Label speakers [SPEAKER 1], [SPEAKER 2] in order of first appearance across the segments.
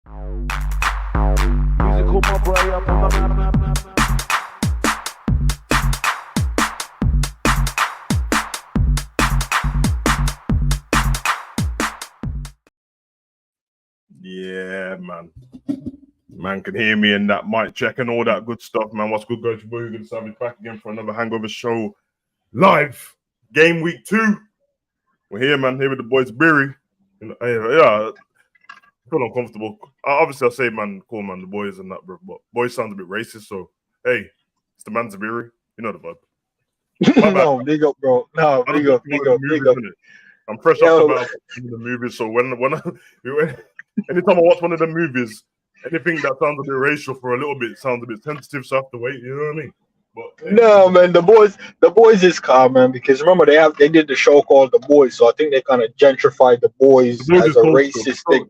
[SPEAKER 1] Musical my boy up on the map.
[SPEAKER 2] Yeah, man. Man can hear me and that mic check and all that good stuff, man. What's good, guys? Your boy Hugo Savage back again for another Hangover show live. Game week 2. We're here, man. Here with the boys, Beery. Yeah, I feel uncomfortable. Obviously, I say, man, call man the boys and that, bro. But boys sounds a bit racist, so hey, it's the man's Beery. You know the vibe.
[SPEAKER 3] No, big up, bro. No, big up.
[SPEAKER 2] I'm fresh off the movies, so when anytime I watch one of the movies, anything that sounds a bit racial for a little bit sounds a bit sensitive, so I have to wait. You know what I mean? But
[SPEAKER 3] no, man, the boys is calm, man. Because remember they did the show called The Boys, so I think they kind of gentrified the boys as a racist thing.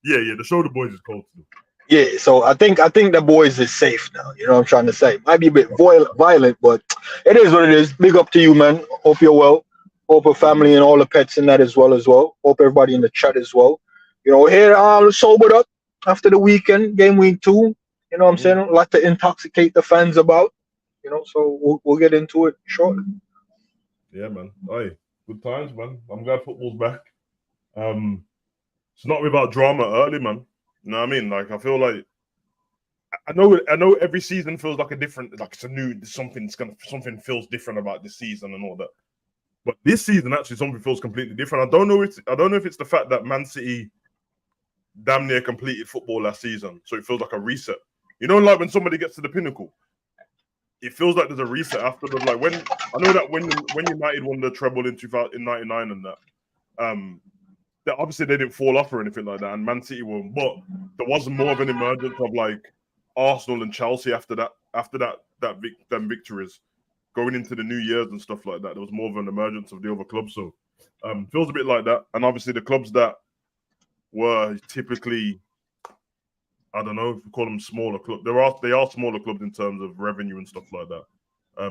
[SPEAKER 2] Yeah, the show The Boys is cold too.
[SPEAKER 3] Yeah, so I think the boys is safe now. You know what I'm trying to say? Might be a bit violent, but it is what it is. Big up to you, man. Hope you're well. Hope your family and all the pets in that as well. Hope everybody in the chat as well. You know, here sobered up after the weekend, game week 2. You know what I'm saying? A lot to intoxicate the fans about. You know, so we'll get into it shortly.
[SPEAKER 2] Yeah, man. Hey, good times, man. I'm glad football's back. It's not without drama early, man. You know what I mean? Like, I feel like I know every season feels like a different, like it's a new something feels different about this season and all that. But this season, actually, something feels completely different. I don't know if it's the fact that Man City damn near completed football last season, so it feels like a reset. You know, like when somebody gets to the pinnacle, it feels like there's a reset after the like when I know that when United won the treble in 1999 and that obviously they didn't fall off or anything like that, and Man City won, but there was more of an emergence of like Arsenal and Chelsea after them victories. Going into the New Year's and stuff like that, there was more of an emergence of the other clubs. So feels a bit like that. And obviously the clubs that were typically, I don't know if we call them smaller clubs. They are smaller clubs in terms of revenue and stuff like that.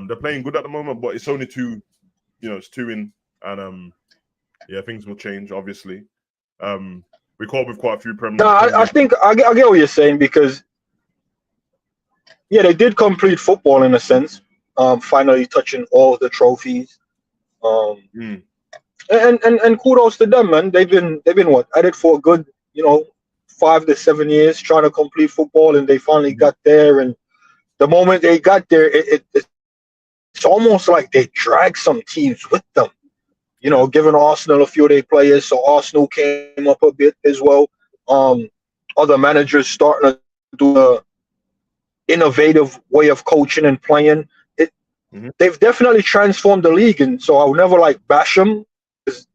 [SPEAKER 2] They're playing good at the moment, but it's only 2, it's 2 in. And things will change, obviously. We caught up with quite a few Prem.
[SPEAKER 3] No, I think I get what you're saying, because they did complete football in a sense. Finally touching all the trophies, and kudos to them, man. They've been at it for a good 5 to 7 years trying to complete football, and they finally got there. And the moment they got there, it's almost like they dragged some teams with them. Giving Arsenal a few of their players, so Arsenal came up a bit as well. Other managers starting to do a innovative way of coaching and playing. They've definitely transformed the league, and so I'll never bash them.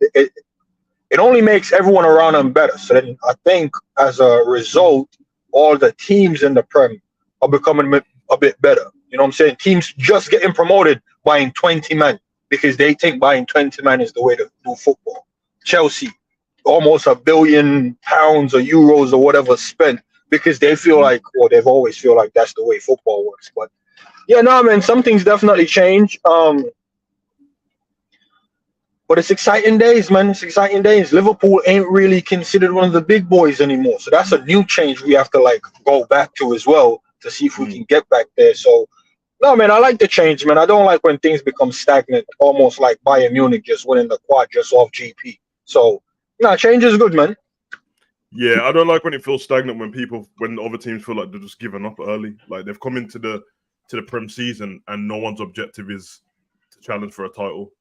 [SPEAKER 3] It only makes everyone around them better. So then I think as a result, all the teams in the Prem are becoming a bit better. You know what I'm saying? Teams just getting promoted buying 20 men because they think buying 20 men is the way to do football. Chelsea, almost £1 billion or euros or whatever spent because they feel like, or they've always feel like that's the way football works. But yeah, no, man, some things definitely change. But it's exciting days, man. It's exciting days. Liverpool ain't really considered one of the big boys anymore. So that's a new change we have to go back to as well to see if we can get back there. So, no, man, I like the change, man. I don't like when things become stagnant, almost like Bayern Munich just winning the quad just off GP. So, change is good, man.
[SPEAKER 2] Yeah, I don't like when it feels stagnant when other teams feel like they're just giving up early. Like they've come into the Prem season and no one's objective is to challenge for a title.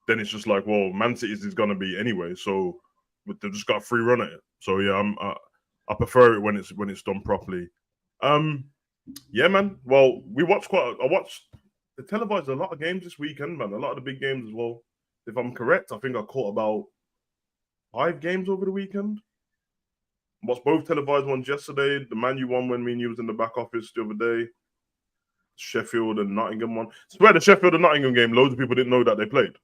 [SPEAKER 2] Then it's just like, well, Man City's is going to be anyway. So they've just got a free run at it. So yeah, I prefer it when it's done properly. Yeah, man. Well, they televised a lot of games this weekend, man. A lot of the big games as well. If I'm correct, I think I caught about 5 games over the weekend. Watched both televised ones yesterday. The Man U one when me and you was in the back office the other day. Sheffield and Nottingham one. Swear the Sheffield and Nottingham game, loads of people didn't know that they played.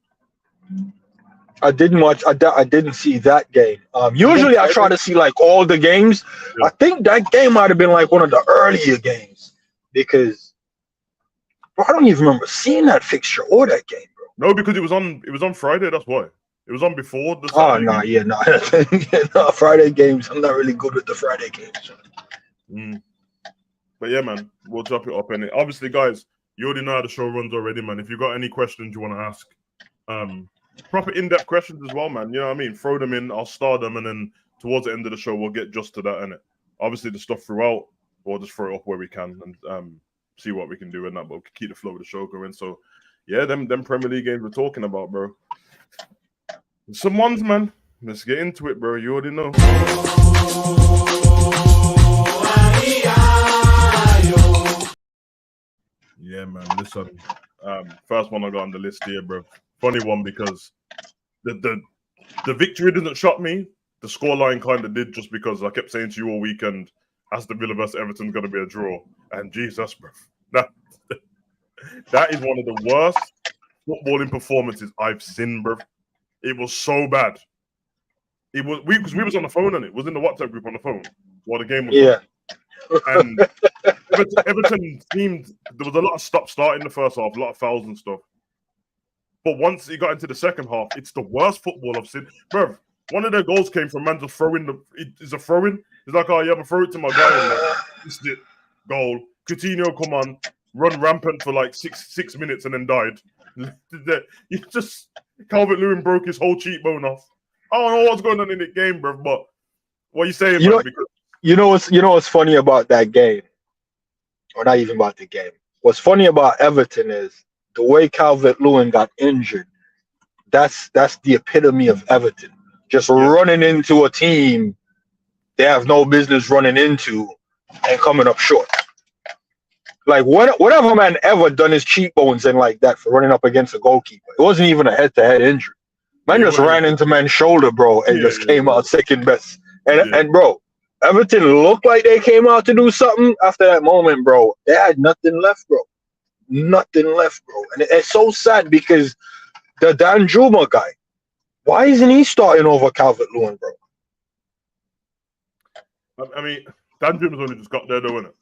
[SPEAKER 3] I didn't watch. I didn't see that game. Usually I try to see all the games. Yeah. I think that game might have been one of the earlier games because I don't even remember seeing that fixture or that game, bro.
[SPEAKER 2] No, because it was on Friday. That's why it It was on before the
[SPEAKER 3] Oh
[SPEAKER 2] Saturday
[SPEAKER 3] no,
[SPEAKER 2] game.
[SPEAKER 3] yeah, no. Friday games. I'm not really good with the Friday games.
[SPEAKER 2] But yeah, man, we'll drop it up. And obviously, guys, you already know how the show runs already, man. If you've got any questions you want to ask, proper in-depth questions as well, man. You know what I mean? Throw them in, I'll star them, and then towards the end of the show, we'll get just to that, innit? Obviously, the stuff throughout, we'll just throw it up where we can and see what we can do in that, but we'll keep the flow of the show going. So, yeah, them Premier League games we're talking about, bro. Some ones, man. Let's get into it, bro. You already know. Yeah, man. Listen, first one I got on the list here, bro. Funny one because the victory didn't shock me. The scoreline kind of did, just because I kept saying to you all weekend, Aston Villa versus Everton's going to be a draw. And Jesus, bro, that is one of the worst footballing performances I've seen, bro. It was so bad. It was because we was on the phone and it was in the WhatsApp group on the phone while the game was on. And Everton seemed, there was a lot of stop-start in the first half, a lot of fouls and stuff. But once he got into the second half, it's the worst football I've seen. Bro, one of their goals came from man just throwing it's a throw-in. It's like, oh yeah, I'm throw it to my guy and missed it. Goal. Coutinho come on, run rampant for like six minutes and then died. He just Calvert-Lewin broke his whole cheekbone off. I don't know what's going on in the game, bro. But what are you saying, man?
[SPEAKER 3] You know what's funny about that game, or not even about the game. What's funny about Everton is the way Calvert-Lewin got injured. That's the epitome of Everton, just running into a team they have no business running into and coming up short. Like whatever man ever done his cheekbones in like that for running up against a goalkeeper. It wasn't even a head-to-head injury. Man just ran into man's shoulder, bro, and just came out second best. And bro, Everton looked like they came out to do something after that moment, bro. They had nothing left, bro. Nothing left, bro. And it's so sad because the Dan Juma guy, why isn't he starting over Calvert-Lewin, bro?
[SPEAKER 2] I mean, Dan Juma's only just got there, though, isn't it?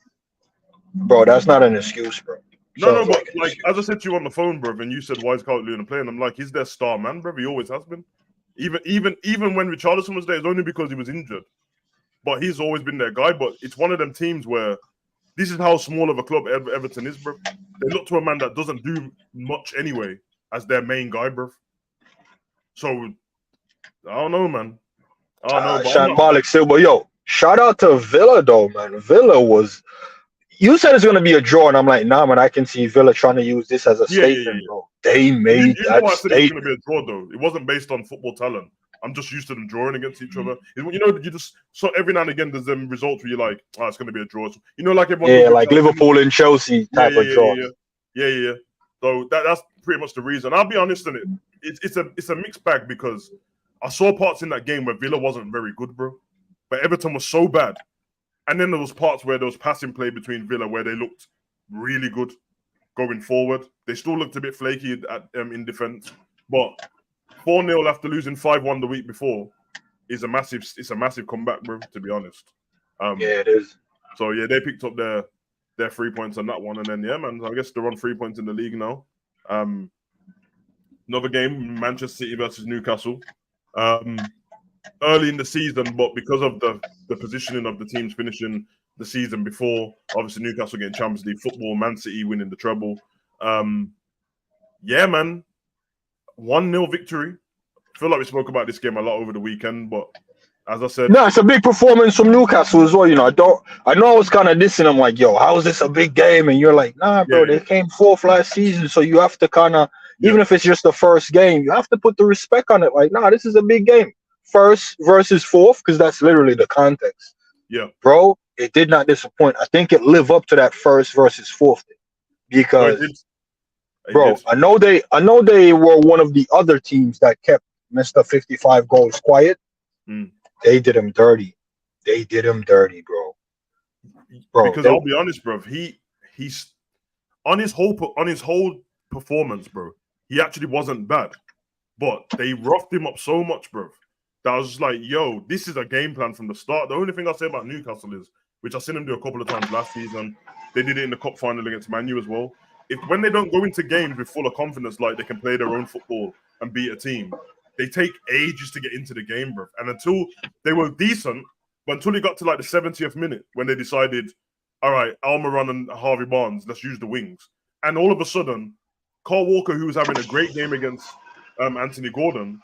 [SPEAKER 3] Bro, that's not an excuse, bro.
[SPEAKER 2] No, but like as I said to you on the phone, bro, and you said, why is Calvert-Lewin playing? I'm like, he's their star man, bro. He always has been. Even when Richarlison was there, it's only because he was injured. But he's always been their guy. But it's one of them teams where this is how small of a club Everton is, bro. They look to a man that doesn't do much anyway as their main guy, bro. So I don't know, man. I don't know.
[SPEAKER 3] Still, but yo, shout out to Villa though, man. Villa was. You said it's gonna be a draw, and I'm like, nah, man. I can see Villa trying to use this as a statement, bro. They made that
[SPEAKER 2] I said it was
[SPEAKER 3] statement.
[SPEAKER 2] gonna be a draw, though. It wasn't based on football talent. I'm just used to them drawing against each other. You know, you just so every now and again there's them results where you're like, oh, it's gonna be a draw. You know, like everyone.
[SPEAKER 3] Yeah, like Liverpool and Chelsea type of draw.
[SPEAKER 2] Yeah. So that's pretty much the reason. I'll be honest in it. It's a mixed bag because I saw parts in that game where Villa wasn't very good, bro. But Everton was so bad. And then there was parts where there was passing play between Villa where they looked really good going forward. They still looked a bit flaky in defense. But 4-0 after losing 5-1 the week before is a massive comeback, bro, to be honest.
[SPEAKER 3] Yeah, it is.
[SPEAKER 2] So yeah, they picked up their 3 points on that one. And then yeah, man, I guess they're on 3 points in the league now. Another game, Manchester City versus Newcastle. Early in the season, but because of the positioning of the teams finishing the season before, obviously Newcastle getting Champions League football, Man City winning the treble. Yeah, man. 1-0 victory. I feel like we spoke about this game a lot over the weekend, but as I said...
[SPEAKER 3] No, it's a big performance from Newcastle as well, you know. I know I was kind of dissing them, like, yo, how is this a big game? And you're like, nah, bro, they came fourth last season, so you have to kind of, even if it's just the first game, you have to put the respect on it. Like, nah, this is a big game. First versus fourth, because that's literally the context.
[SPEAKER 2] Yeah,
[SPEAKER 3] bro, it did not disappoint. I think it lived up to that first versus fourth thing, because, bro, I know they were one of the other teams that kept Mr. 55 goals quiet. They did him dirty. They did him dirty, bro.
[SPEAKER 2] Because I'll be honest, bro, he's on his whole performance, bro. He actually wasn't bad, but they roughed him up so much, bro. That I was just like, yo, this is a game plan from the start. The only thing I say about Newcastle is, which I've seen them do a couple of times last season, they did it in the cup final against Man U as well. When they don't go into games with full of confidence, like they can play their own football and beat a team, they take ages to get into the game, bro. And until they were decent, but until it got to like the 70th minute when they decided, all right, Almiron and Harvey Barnes, let's use the wings. And all of a sudden, Carl Walker, who was having a great game against Anthony Gordon,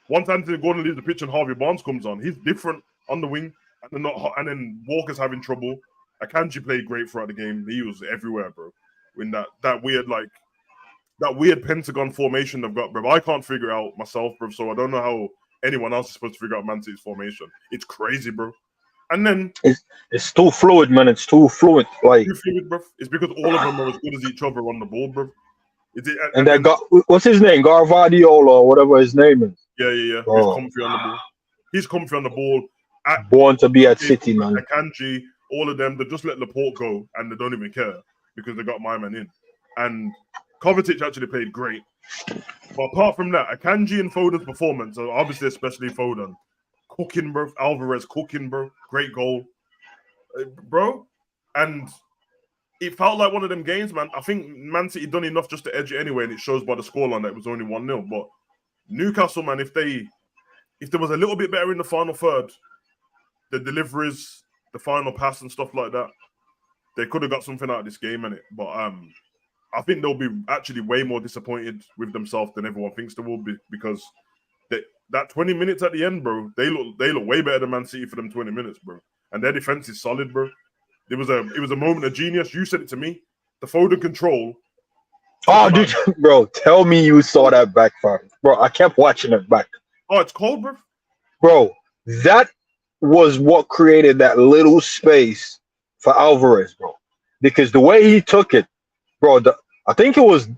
[SPEAKER 2] once Anthony Gordon leaves the pitch and Harvey Barnes comes on, he's different on the wing. And then Walker's having trouble. Akanji played great throughout the game. He was everywhere, bro. In that weird pentagon formation they've got, bro. I can't figure it out myself, bro. So I don't know how anyone else is supposed to figure out Man City's formation. It's crazy, bro. And then
[SPEAKER 3] it's too fluid, man. It's too fluid. Like
[SPEAKER 2] too fluid, bro. It's because all of them are as good as each other on the ball, bro.
[SPEAKER 3] And that guy, what's his name? Garvadiola or whatever his name is.
[SPEAKER 2] Yeah.
[SPEAKER 3] Oh.
[SPEAKER 2] He's comfy on the ball.
[SPEAKER 3] Born to be at City, man.
[SPEAKER 2] Akanji, all of them, they just let Laporte go and they don't even care because they got my man in. And Kovacic actually played great. But apart from that, Akanji and Foden's performance, obviously especially Foden, cooking, bro. Alvarez cooking, bro. Great goal, bro. And it felt like one of them games, man. I think Man City done enough just to edge it anyway, and it shows by the scoreline that it was only 1-0. But Newcastle, man, if there was a little bit better in the final third, the deliveries, the final pass and stuff like that, they could have got something out of this game, innit? But I think they'll be actually way more disappointed with themselves than everyone thinks they will be, because that 20 minutes at the end, bro, they look way better than Man City for them 20 minutes, bro. And their defense is solid, bro. It was a moment of genius. You said it to me. The Foden control.
[SPEAKER 3] Oh, dude, bro, tell me you saw that backfire. Bro, I kept watching it back.
[SPEAKER 2] Oh, it's cold, bro.
[SPEAKER 3] Bro, that was what created that little space for Alvarez, bro. Because the way he took it, bro, I think it was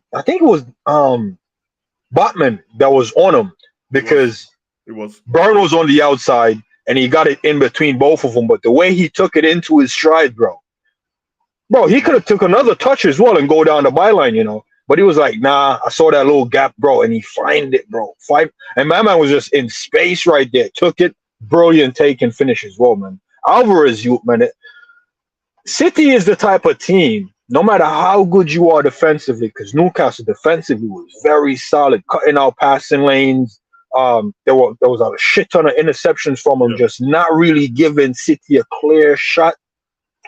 [SPEAKER 3] Botman that was on him, because
[SPEAKER 2] it was
[SPEAKER 3] Burn was on the outside and he got it in between both of them. But the way he took it into his stride, bro, he could have took another touch as well and go down the byline, you know. But he was like, nah, I saw that little gap, bro, and he find it, bro. And my man was just in space right there. Took it, brilliant take and finish as well, man. Alvarez, City is the type of team, no matter how good you are defensively, because Newcastle defensively was very solid, cutting out passing lanes. There was a shit ton of interceptions from him, just not really giving City a clear shot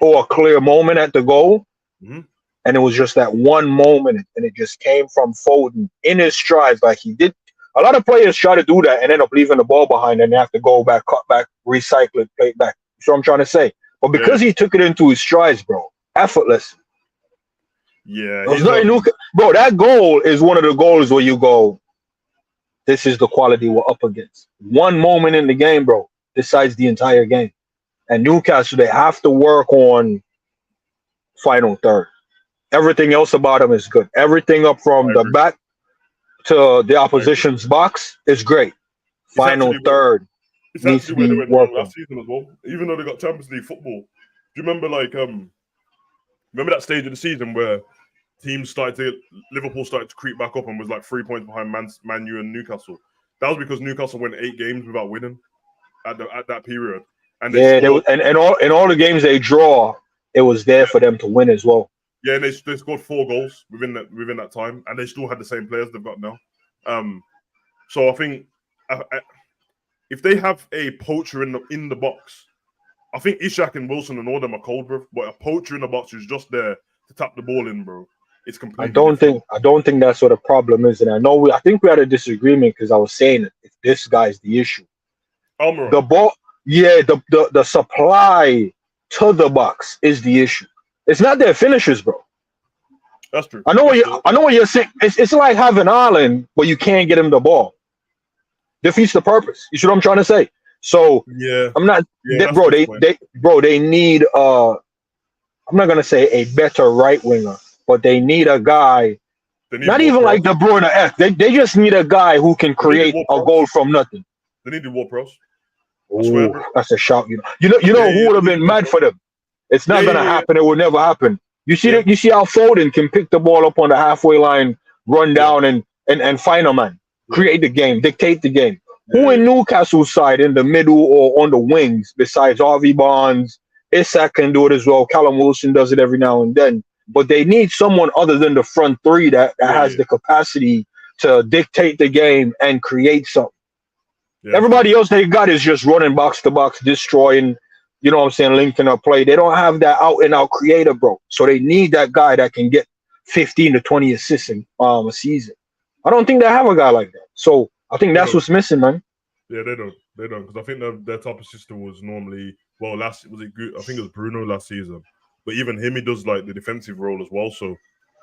[SPEAKER 3] or a clear moment at the goal.
[SPEAKER 2] Mm-hmm.
[SPEAKER 3] And it was just that one moment, and it just came from Foden in his strides, like he did. A lot of players try to do that and end up leaving the ball behind, and they have to go back, cut back, recycle it, play it back. That's what I'm trying to say. But because he took it into his strides, bro, effortless.
[SPEAKER 2] Yeah.
[SPEAKER 3] Bro, that goal is one of the goals where you go, this is the quality we're up against. One moment in the game, bro, decides the entire game. And Newcastle, they have to work on final third. Everything else about them is good. Everything up from the back to the opposition's box is great. Final third needs to be worked on.
[SPEAKER 2] Last season as well. Even though they got Champions League football, do you remember remember that stage of the season where Liverpool started to creep back up and was like 3 points behind Man U and Newcastle? That was because Newcastle went 8 games without winning at that period. And all the games they draw, it was there for them to win as well. Yeah, and they scored 4 goals within that time, and they still had the same players they've got now. So I think if they have a poacher in the box, I think Ishak and Wilson and all them are cold, bro. But a poacher in the box who's just there to tap the ball in, bro, it's completely.
[SPEAKER 3] I don't think that's what the problem is, and I think we had a disagreement because I was saying if this guy's the issue.
[SPEAKER 2] Almiron.
[SPEAKER 3] The ball, the supply to the box is the issue. It's not their finishers, bro.
[SPEAKER 2] That's true.
[SPEAKER 3] I know what you're saying. It's like having Ireland, but you can't get him the ball. Defeats the purpose. You see what I'm trying to say? So I'm not, they need I'm not gonna say a better right winger, but they need a guy. Not even like De Bruyne F. They just need a guy who can create a goal from nothing.
[SPEAKER 2] They need the Ward-Prowse.
[SPEAKER 3] That's a shout. You know who would have been mad for them. It's not gonna happen. It will never happen. You see that? You see how Foden can pick the ball up on the halfway line, run down and find a man, create the game, dictate the game. Who in Newcastle's side in the middle or on the wings besides Harvey Barnes? Isak can do it as well. Callum Wilson does it every now and then. But they need someone other than the front three that has the capacity to dictate the game and create something.
[SPEAKER 2] Yeah,
[SPEAKER 3] Everybody else they got is just running box to box, destroying, you know what I'm saying, linking up play. They don't have that out and out creator, bro. So they need that guy that can get 15 to 20 assists in a season. I don't think they have a guy like that. So I think that's what's missing, man.
[SPEAKER 2] Yeah, they don't. They don't, because I think their top assistant was normally, well, I think it was Bruno last season. But even him, he does like the defensive role as well. So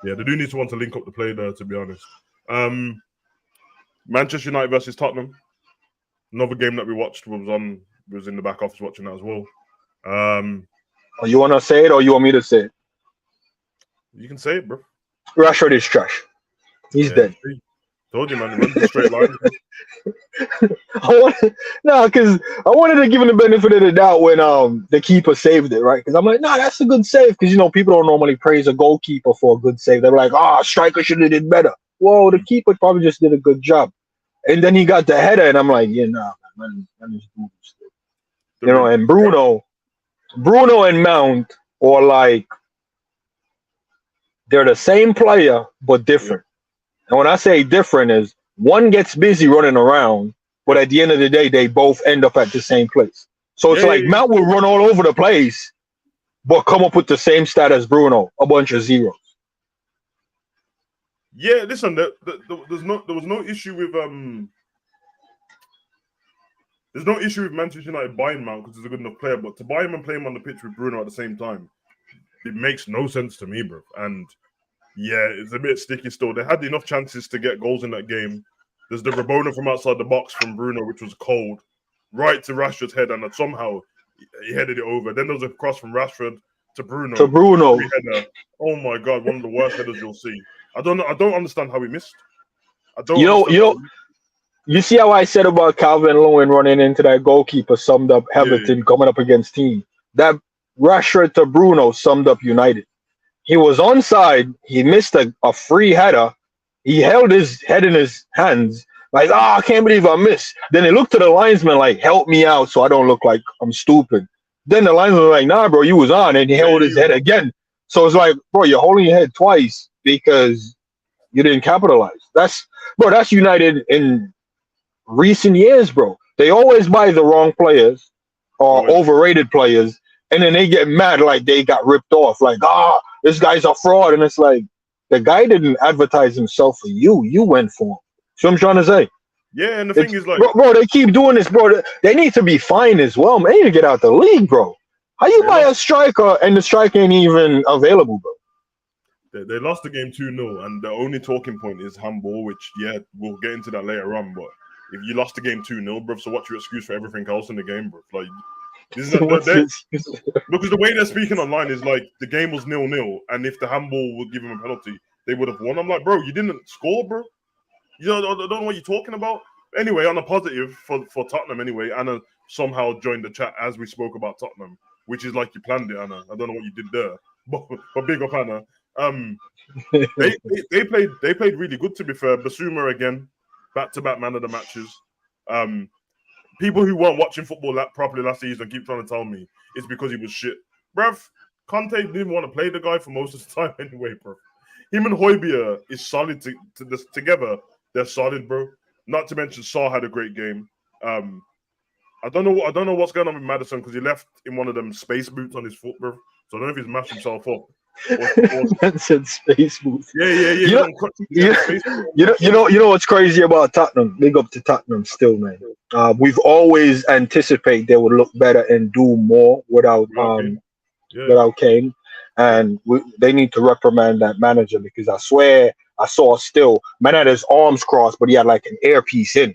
[SPEAKER 2] yeah, they do need someone to link up the play there, to be honest. Manchester United versus Tottenham. Another game that we watched was in the back office watching that as well.
[SPEAKER 3] You want to say it or you want me to say it?
[SPEAKER 2] You can say it, bro.
[SPEAKER 3] Rashford is trash. He's dead.
[SPEAKER 2] Told you, man. He runs a straight line.
[SPEAKER 3] Because I wanted to give him the benefit of the doubt when the keeper saved it, right? Because I'm like, that's a good save. Because, people don't normally praise a goalkeeper for a good save. They're like, striker should have did better. Whoa, the keeper probably just did a good job. And then he got the header, and I'm like, man, and Bruno and Mount are like, they're the same player, but different. And when I say different is one gets busy running around, but at the end of the day, they both end up at the same place. So it's like Mount will run all over the place, but come up with the same stat as Bruno, a bunch of zeros.
[SPEAKER 2] Yeah, listen, there was no issue with there's no issue with Manchester United buying Mount because he's a good enough player, but to buy him and play him on the pitch with Bruno at the same time, it makes no sense to me, bro. And yeah, it's a bit sticky still. They had enough chances to get goals in that game. There's the Rabona from outside the box from Bruno, which was cold, right to Rashford's head, and somehow he headed it over. Then there was a cross from Rashford to Bruno. Oh my God, one of the worst headers you'll see. I don't understand how he missed. You see how I said about Calvin Lewin running into that goalkeeper summed up Everton coming up against team. That Rashford to Bruno summed up United. He was onside. He missed a free header. He held his head in his hands like, I can't believe I missed. Then he looked to the linesman like, help me out so I don't look like I'm stupid. Then the linesman was like, nah, bro, you was on. And he held his head again. So it's like, bro, you're holding your head twice because you didn't capitalize. That's United in recent years, bro. They always buy the wrong players or overrated players, and then they get mad like they got ripped off. Like, this guy's a fraud. And it's like, the guy didn't advertise himself for you. You went for him. See what I'm trying to say? Yeah, and the thing is, like,
[SPEAKER 3] bro, they keep doing this, bro. They need to be fined as well, man. They need to get out the league, bro. How you buy a striker and the striker ain't even available, bro?
[SPEAKER 2] They lost the game 2-0, and the only talking point is handball, which, we'll get into that later on. But if you lost the game 2-0, bro, so what's your excuse for everything else in the game, bro? Like, this is because the way they're speaking online is like the game was 0-0, and if the handball would give him a penalty, they would have won. I'm like, bro, you didn't score, bro. I don't know what you're talking about. Anyway, on a positive for Tottenham, anyway, Anna somehow joined the chat as we spoke about Tottenham, which is like you planned it, Anna. I don't know what you did there, but big up, Anna. They played really good, to be fair. Basuma again, back-to-back man of the matches. People who weren't watching football properly last season keep trying to tell me it's because he was shit. Bruv, Conte didn't want to play the guy for most of the time anyway, bro. Him and Højbjerg is solid together. They're solid, bro. Not to mention Saar had a great game. I don't know what's going on with Maddison because he left in one of them space boots on his foot, bro. So I don't know if he's mashed himself up.
[SPEAKER 3] Man said space boots.
[SPEAKER 2] Yeah.
[SPEAKER 3] You know what's crazy about Tottenham? Big up to Tottenham still, man. We've always anticipated they would look better and do more without Kane. And they need to reprimand that manager because I swear I saw still man had his arms crossed, but he had like an earpiece in,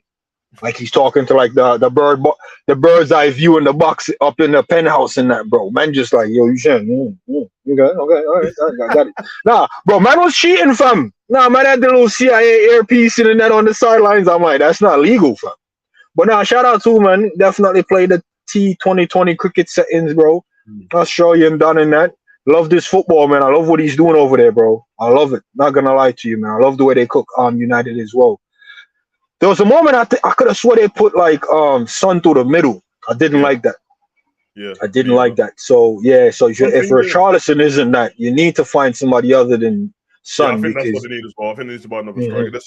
[SPEAKER 3] like he's talking to like the bird's eye view in the box up in the penthouse and that, bro. Man, just like yo, you shouldn't. Okay, all right, I got it. Nah, bro, man was cheating, fam. Nah, man had the little CIA earpiece in the net on the sidelines. I'm like, that's not legal, fam. But nah, shout out to man. Definitely play the T2020 cricket settings, bro. Australian done in that. Love this football, man. I love what he's doing over there, bro. I love it. Not gonna lie to you, man. I love the way they cook United as well. There was a moment I could have swore they put like Son through the middle. I didn't like that.
[SPEAKER 2] Yeah,
[SPEAKER 3] I didn't like that. So if Richarlison isn't that, you need to find somebody other than Son.
[SPEAKER 2] That's what they need as well. I think they need to buy another striker. The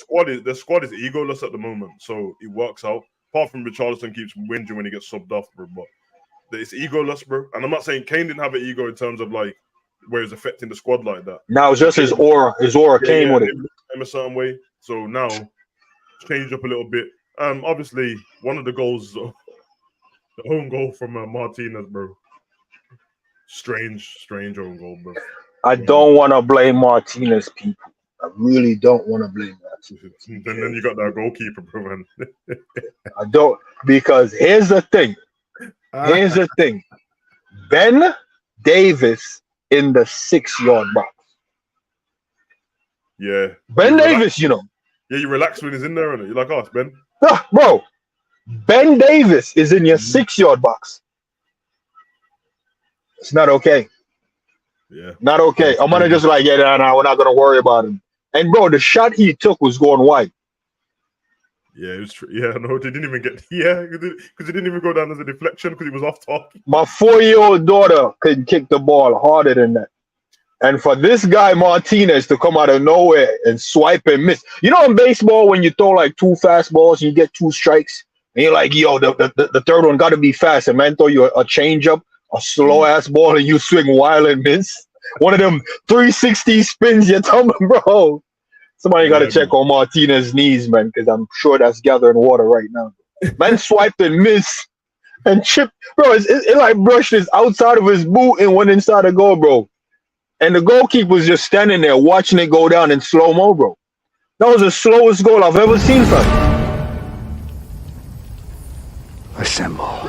[SPEAKER 2] squad is egoless at the moment, so it works out. apart from Richarlison keeps whinging when he gets subbed off, bro. But it's egoless, bro. And I'm not saying Kane didn't have an ego in terms of like where it's affecting the squad like that.
[SPEAKER 3] Now it's just his aura. His aura came with it.
[SPEAKER 2] In a certain way. So now changed up a little bit. Obviously one of the goals, the own goal from Martinez, bro. Strange own goal, bro.
[SPEAKER 3] I don't want to blame Martinez, people. I really don't want to blame Martinez.
[SPEAKER 2] And then you got that goalkeeper, bro, man.
[SPEAKER 3] I don't, because here's the thing. Ben Davis in the 6-yard box.
[SPEAKER 2] Yeah.
[SPEAKER 3] Ben Davis, you know.
[SPEAKER 2] Yeah, you relax when he's in there, and you're like, oh, it's Ben.
[SPEAKER 3] Bro, Ben Davis is in your 6-yard box. It's not okay.
[SPEAKER 2] Yeah.
[SPEAKER 3] Not okay. I'm going to just like, yeah, no, we're not going to worry about him. And, bro, the shot he took was going wide.
[SPEAKER 2] Yeah, it was true. Yeah, no, they didn't even get. Yeah, because it didn't even go down as a deflection because he was off target.
[SPEAKER 3] My 4-year-old daughter could kick the ball harder than that. And for this guy, Martinez, to come out of nowhere and swipe and miss. You know in baseball, when you throw like 2 fastballs and you get 2 strikes, and you're like, yo, the third one got to be fast. And man, throw you a changeup, a slow-ass ball, and you swing wild and miss. One of them 360 spins you're talking, bro. Somebody got to check on Martinez's knees, man, because I'm sure that's gathering water right now. Man swiped and missed and chipped. Bro, it like brushed his outside of his boot and went inside the goal, bro. And the goalkeeper was just standing there watching it go down in slow-mo, bro. That was the slowest goal I've ever seen, fam.
[SPEAKER 4] Assemble.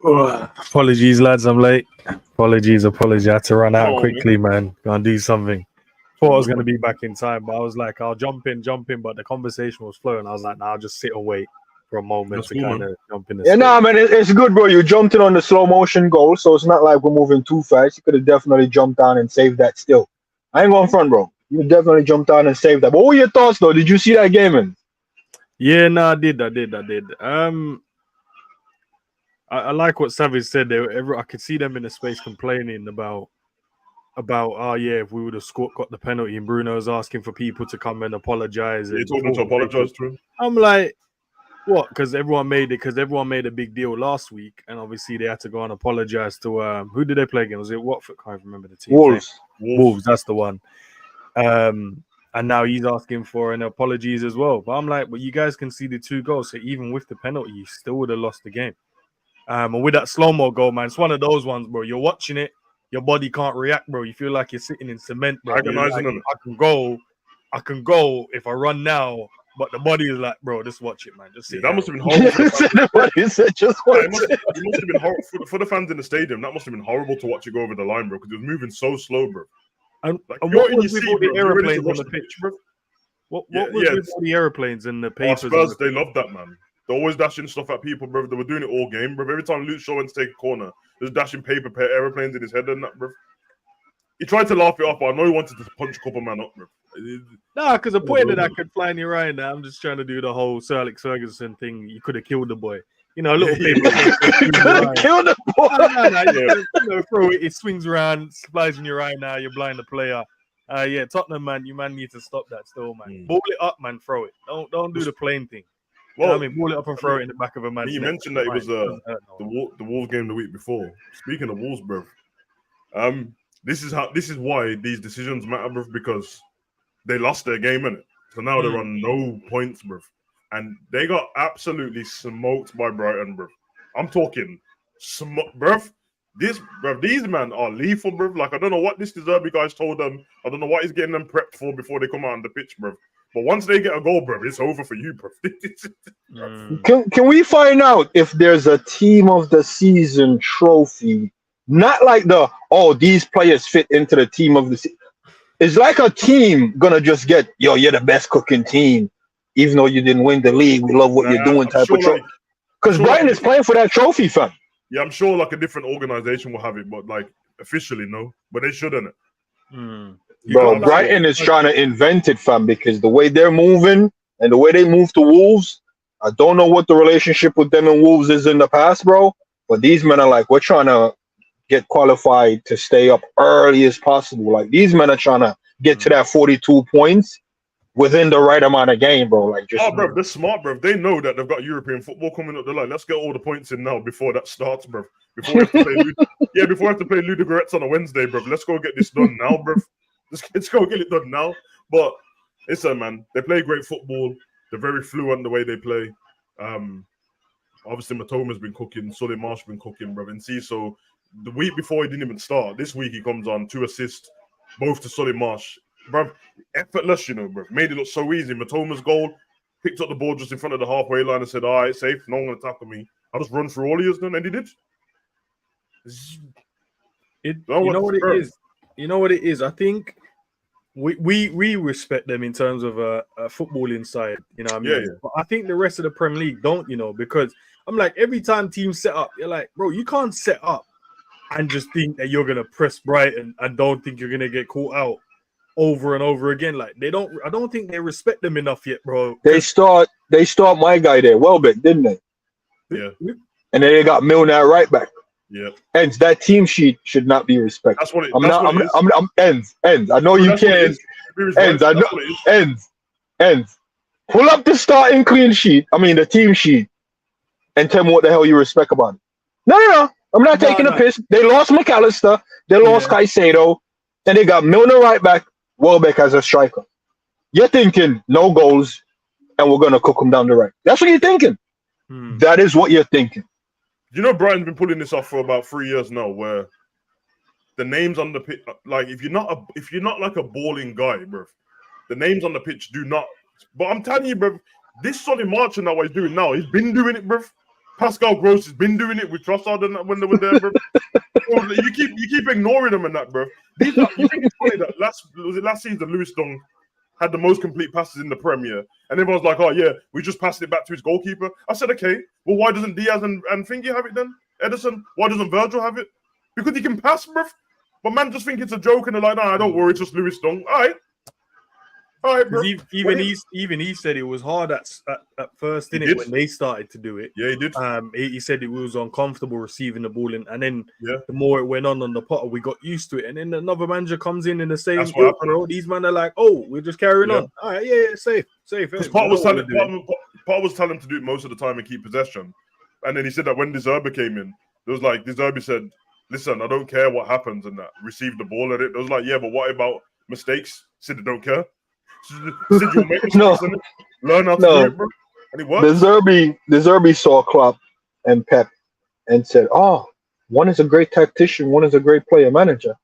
[SPEAKER 5] Apologies, lads, I'm late. Apologies. I had to run out quickly, man. Gonna do something. Thought I was gonna be back in time, but I was like, I'll jump in, but the conversation was flowing. I was like, nah, I'll just sit and wait for a moment to kind of jump in.
[SPEAKER 3] Yeah, nah, man, it's good, bro. You jumped in on the slow motion goal, so it's not like we're moving too fast. You could have definitely jumped on and saved that still. I ain't going front, bro. You definitely jumped on and saved that. But what were your thoughts, though? Did you see that game, man?
[SPEAKER 5] Yeah, no, I did. I like what Savage said there. I could see them in the space complaining about if we would have got the penalty, and Bruno's asking for people to come and apologize.
[SPEAKER 2] You're talking to apologize to him?
[SPEAKER 5] I'm like, what? Because everyone made a big deal last week, and obviously they had to go and apologize to who did they play again? Was it Watford? Can't remember the team. Wolves, that's the one. And now he's asking for an apologies as well. But I'm like, you guys conceded 2 goals, so even with the penalty, you still would have lost the game. And with that slow-mo goal, man, it's one of those ones, bro. You're watching it, your body can't react, bro. You feel like you're sitting in cement, bro.
[SPEAKER 2] Agonizing
[SPEAKER 5] like, I can go if I run now, but the body is like, bro, just watch it, man. Just sit
[SPEAKER 2] that must have been horrible.
[SPEAKER 3] Just watch
[SPEAKER 2] it must have been horrible for the fans in the stadium. That must have been horrible to watch it go over the line, bro, because it was moving so slow, bro.
[SPEAKER 5] And what was with all the aeroplanes on the pitch, bro? What was with all the aeroplanes and the papers?
[SPEAKER 2] Spurs, they love that, man. They're always dashing stuff at people, bro. They were doing it all game, bro. Every time Luke Shaw went to take a corner, there's dashing paper airplanes in his head and that, bro. He tried to laugh it off, but I know he wanted to punch a couple man up, bro.
[SPEAKER 5] Nah, because the point that I could fly in your eye now, I'm just trying to do the whole Sir Alex Ferguson thing. You could have killed the boy. You know, a little paper.
[SPEAKER 3] Kill the boy.
[SPEAKER 5] No, throw it. It swings around, flies in your eye now. You're blind the player. Tottenham, man. You need to stop that still, man. Ball it up, man. Throw it. Don't do the plain thing. Well, you know I mean, ball it up and throw it in the back of a man.
[SPEAKER 2] You mentioned that it was the Wolves game the week before. Speaking of Wolves, bro, this is why these decisions matter, bro, because they lost their game, innit? So now they're on no points, bro, and they got absolutely smoked by Brighton, bro. I'm talking bro. These men are lethal, bro. Like, I don't know what this De Zerbi guys told them. I don't know what he's getting them prepped for before they come out on the pitch, bro. But once they get a goal, bro, it's over for you, bro.
[SPEAKER 3] Can we find out if there's a team of the season trophy? Not like these players fit into the team of the season. It's like a team gonna just get, you're the best cooking team, even though you didn't win the league. We love what you're doing type of trophy. Because Brighton is playing for that trophy, fam.
[SPEAKER 2] Yeah, I'm sure like a different organization will have it, but like officially, no. But they shouldn't.
[SPEAKER 3] Bro, Brighton is trying to invent it, fam, because the way they're moving and the way they move to Wolves, I don't know what the relationship with them and Wolves is in the past, bro. But these men are like, we're trying to get qualified to stay up early as possible. Like, these men are trying to get to that 42 points within the right amount of game, bro. Like just
[SPEAKER 2] bro, they're smart, bro. They know that they've got European football coming up the line. Let's get all the points in now before that starts, bro. Before we have to play, before we have to play Ludogorets on a Wednesday, bro. Let's go get this done now, bro. Let's go get it done now. But listen, man, they play great football. They're very fluent the way they play. Obviously, Matoma's been cooking. Solly Marsh been cooking, bro. And see, so the week before he didn't even start. This week he comes on 2 assists, both to Solly Marsh. Bro, effortless, you know, bro. Made it look so easy. Matoma's goal, picked up the ball just in front of the halfway line and said, all right, safe. No one going to tackle me. I'll just run through all of you, then. And he did.
[SPEAKER 5] You know what it is? You know what it is? I think we respect them in terms of a footballing side, you know what I mean?
[SPEAKER 2] Yeah.
[SPEAKER 5] But I think the rest of the Premier League don't, you know, because I'm like, every time teams set up, you're like, bro, you can't set up and just think that you're going to press Brighton and don't think you're going to get caught out over and over again. Like, I don't think they respect them enough yet, bro.
[SPEAKER 3] They start my guy there, Welbeck, didn't they?
[SPEAKER 2] Yeah.
[SPEAKER 3] And then they got Milner right back.
[SPEAKER 2] Yeah.
[SPEAKER 3] Ends, that team sheet should not be respected.
[SPEAKER 2] That's what it
[SPEAKER 3] I'm ends. I know you can. Ends. I know ends. Pull up the starting clean sheet. I mean the team sheet, and tell me what the hell you respect about it. No. I'm not taking a piss. They lost McAllister. They lost Caicedo, and they got Milner right back. Welbeck as a striker. You're thinking no goals, and we're gonna cook them down the right. That's what you're thinking. That is what you're thinking.
[SPEAKER 2] You know, Brighton's been pulling this off for about 3 years now, where the names on the pitch, like if you're not like a balling guy, bro, the names on the pitch do not. But I'm telling you, bro, this Solly March and what he's doing now, he's been doing it, bro. Pascal Gross has been doing it with Trossard and that when they were there, bro. you keep ignoring them and that, bro. You think it's funny that last season Lewis Dong had the most complete passes in the Premier, and everyone's like, "Oh yeah, we just passed it back to his goalkeeper." I said, "Okay, well, why doesn't Diaz and Thingy have it then? Edison, why doesn't Virgil have it? Because he can pass, bruv. But man just think it's a joke, and they're like, "Nah, don't worry, it's just Lewis Dong." All right, bro.
[SPEAKER 5] Even he said it was hard at first, didn't it, when they started to do it?
[SPEAKER 2] Yeah, he did.
[SPEAKER 5] He said it was uncomfortable receiving the ball, and then
[SPEAKER 2] the
[SPEAKER 5] more it went on the Potter, we got used to it. And then another manager comes in the same
[SPEAKER 2] group,
[SPEAKER 5] bro. These men are like, "Oh, we're just carrying on." All right, yeah, safe.
[SPEAKER 2] Because Potter was telling him to do it most of the time and keep possession. And then he said that when De Zerbi came in, it was like De Zerbi said, "Listen, I don't care what happens and that. Receive the ball at it." It was like, "Yeah, but what about mistakes?" He said, "I don't care." He said, "You'll make mistakes and learn how to do it, bro." And it worked. De Zerbi saw Klopp and Pep and said, "Oh, one is a great tactician, one is a great player manager.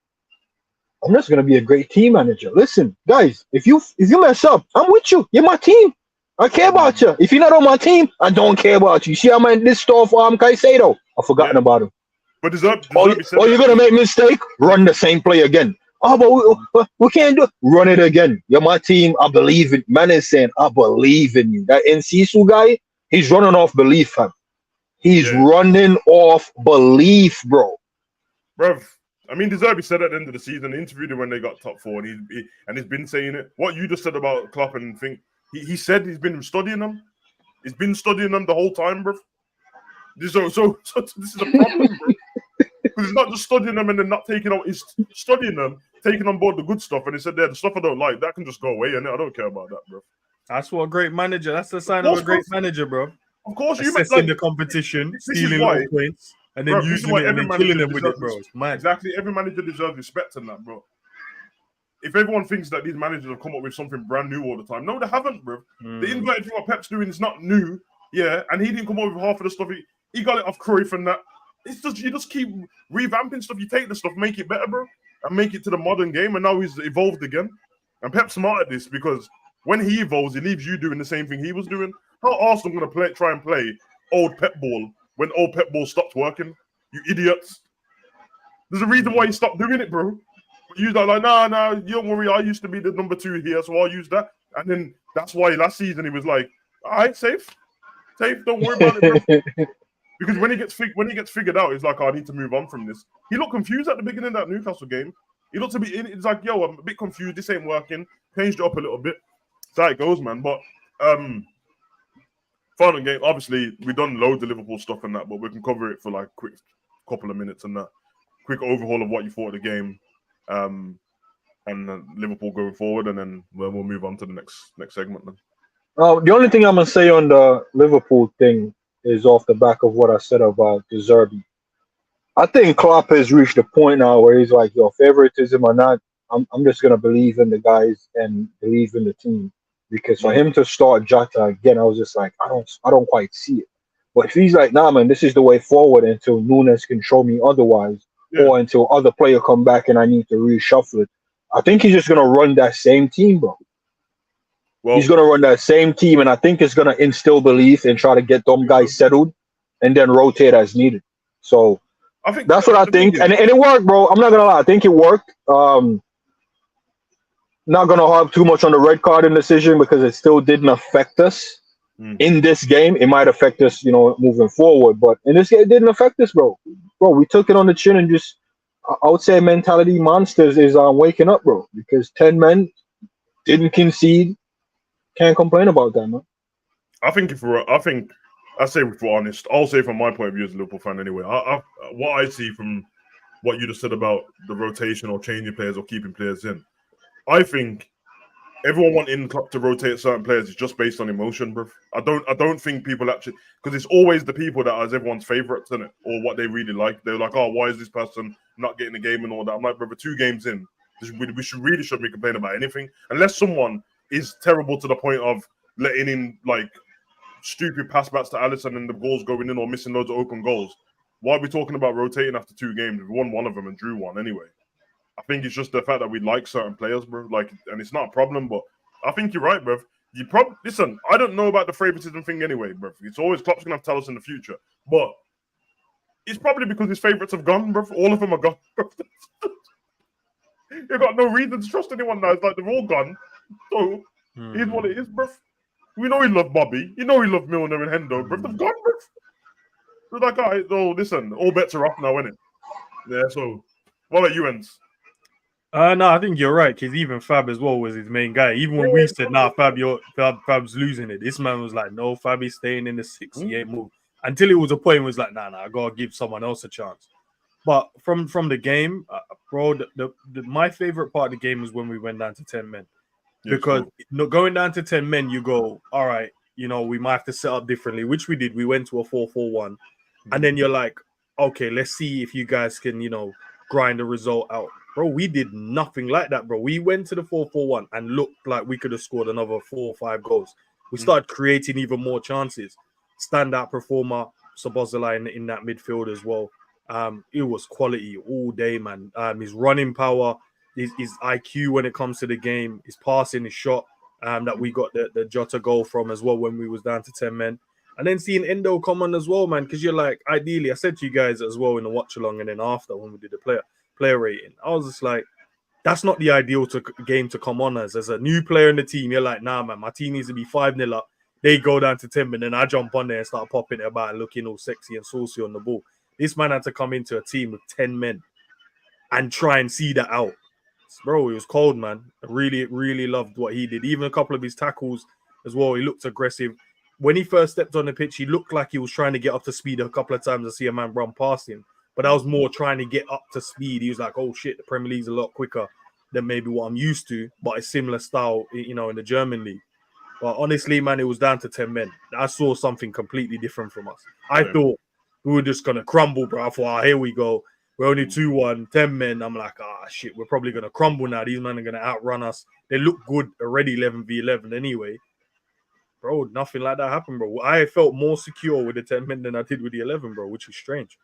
[SPEAKER 2] I'm just gonna be a great team manager. Listen, guys, if you mess up, I'm with you. You're my team. I care about you. If you're not on my team, I don't care about you. See, I'm in this store for Caicedo. I've forgotten about him. But you're
[SPEAKER 3] gonna make a mistake, run the same play again. Oh, but we can't do it. Run it again. You're my team. I believe in. Man is saying, I believe in you. That Nsisu guy, he's running off belief, fam. He's running off belief, bro.
[SPEAKER 2] Bruv. I mean, De Zerbi said at the end of the season, interviewed him when they got top four, and he's been saying it. What you just said about Klopp and think he said he's been studying them. He's been studying them the whole time, bro. So this is a problem, bro. Because he's not just studying them and then not taking out. He's studying them, taking on board the good stuff, and he said, "Yeah, the stuff I don't like, that can just go away, and I don't care about that, bro."
[SPEAKER 5] That's what a great manager. That's the sign of a great manager, bro.
[SPEAKER 2] Of course, you
[SPEAKER 5] assessing the competition, stealing little points, and then using it and then killing them with it, bro. It's mad.
[SPEAKER 2] Exactly. Every manager deserves respect in that, bro. If everyone thinks that these managers have come up with something brand new all the time, no, they haven't, bro. The inverted thing what Pep's doing is not new, and he didn't come up with half of the stuff. He got it off Cruyff and that. It's just you just keep revamping stuff. You take the stuff, make it better, bro, and make it to the modern game. And now he's evolved again. And Pep's smart at this because when he evolves, he leaves you doing the same thing he was doing. How Arsenal going to try and play old Pep ball when old Pep ball stopped working? You idiots! There's a reason why he stopped doing it, bro. You like, nah, you don't worry. I used to be the number 2 here, so I'll use that. And then that's why last season he was like, "All right, safe, don't worry about it, bro." Because when he gets figured out, he's like, "Oh, I need to move on from this." He looked confused at the beginning of that Newcastle game. He looked it's like, "Yo, I'm a bit confused. This ain't working." Changed it up a little bit. That's how it goes, man. But final game. Obviously, we've done loads of Liverpool stuff and that, but we can cover it for like quick couple of minutes and that. Quick overhaul of what you thought of the game. and Liverpool going forward, and then we'll move on to the next segment. Then.
[SPEAKER 3] The only thing I'm gonna say on the Liverpool thing is off the back of what I said about De Zerbi. I think Klopp has reached a point now where he's like, "Yo, favoritism or not, I'm just gonna believe in the guys and believe in the team." Because for him to start Jota again, I was just like, I don't quite see it. But if he's like, "Nah, man, this is the way forward until Nunes can show me otherwise, or until other player come back and I need to reshuffle it," I think he's just gonna run that same team, bro. Well, he's gonna run that same team, and I think it's gonna instill belief and try to get them guys settled, and then rotate as needed. So I think that's what I think, and it worked, bro. I'm not gonna lie, I think it worked. Not gonna harp too much on the red card decision because it still didn't affect us in this game. It might affect us, moving forward, but in this game, it didn't affect us, bro. Bro, we took it on the chin and just, I would say, mentality monsters is waking up, bro. Because 10 men didn't concede. Can't complain about that, man.
[SPEAKER 2] I say if we're honest, I'll say from my point of view as a Liverpool fan anyway. What I see from what you just said about the rotation or changing players or keeping players in, I think everyone wanting to rotate certain players is just based on emotion, bro. I don't think people actually, because it's always the people that are everyone's favourites, isn't it? Or what they really like. They're like, oh, why is this person not getting the game and all that? I'm like, brother, 2 games in, we shouldn't be complaining about anything unless someone is terrible to the point of letting in like stupid passbacks to Alisson and the goals going in or missing loads of open goals. Why are we talking about rotating after 2 games? We won one of them and drew one anyway. I think it's just the fact that we like certain players, bro. Like, and it's not a problem, but I think you're right, bro. Listen, I don't know about the favoritism thing anyway, bro. It's always Klopp's gonna have to tell us in the future, but it's probably because his favorites have gone, bro. All of them are gone, bro. You've got no reason to trust anyone now. It's like they're all gone. So here's what it is, bro. We know he loved Bobby. You know he loved Milner and Hendo, bro. They've gone, bro. We're like, all right, so listen, all bets are off now, innit? Yeah. So, what about you, Ends?
[SPEAKER 5] No, I think you're right, because even Fab as well was his main guy. Even when we said, nah, Fab's losing it, this man was like, no, Fab is staying in the 6. He ain't moved. Until it was a point where it was like, nah, I gotta give someone else a chance. But from the game, bro, my favorite part of the game was when we went down to 10 men. Because going down to 10 men, you go, all right, we might have to set up differently, which we did. We went to a 4-4-1. And then you're like, okay, let's see if you guys can, grind the result out. Bro, we did nothing like that, bro. We went to the 4-4-1 and looked like we could have scored another 4 or 5 goals. We started creating even more chances. Standout performer, Szoboszlai in that midfield as well. It was quality all day, man. His running power, his IQ when it comes to the game, his passing, his shot that we got the Jota goal from as well when we was down to 10 men. And then seeing Endo come on as well, man, because you're like, ideally, I said to you guys as well in the watch-along and then after when we did the player rating, I was just like, that's not the ideal game to come on as a new player in the team. You're like, nah, man, my team needs to be 5-0 up. They go down to 10 men, and I jump on there and start popping it about looking all sexy and saucy on the ball. This man had to come into a team with 10 men and try and see that out. Bro, he was cold, man. I really, really loved what he did. Even a couple of his tackles as well. He looked aggressive. When he first stepped on the pitch, he looked like he was trying to get up to speed a couple of times. I see a man run past him. But I was more trying to get up to speed. He was like, oh, shit, the Premier League's a lot quicker than maybe what I'm used to. But a similar style, in the German league. But honestly, man, it was down to 10 men. I saw something completely different from us. I thought we were just going to crumble, bro. I thought, here we go. We're only 2-1, 10 men. I'm like, shit, we're probably going to crumble now. These men are going to outrun us. They look good already 11v11 anyway. Bro, nothing like that happened, bro. I felt more secure with the 10 men than I did with the 11, bro, which is strange.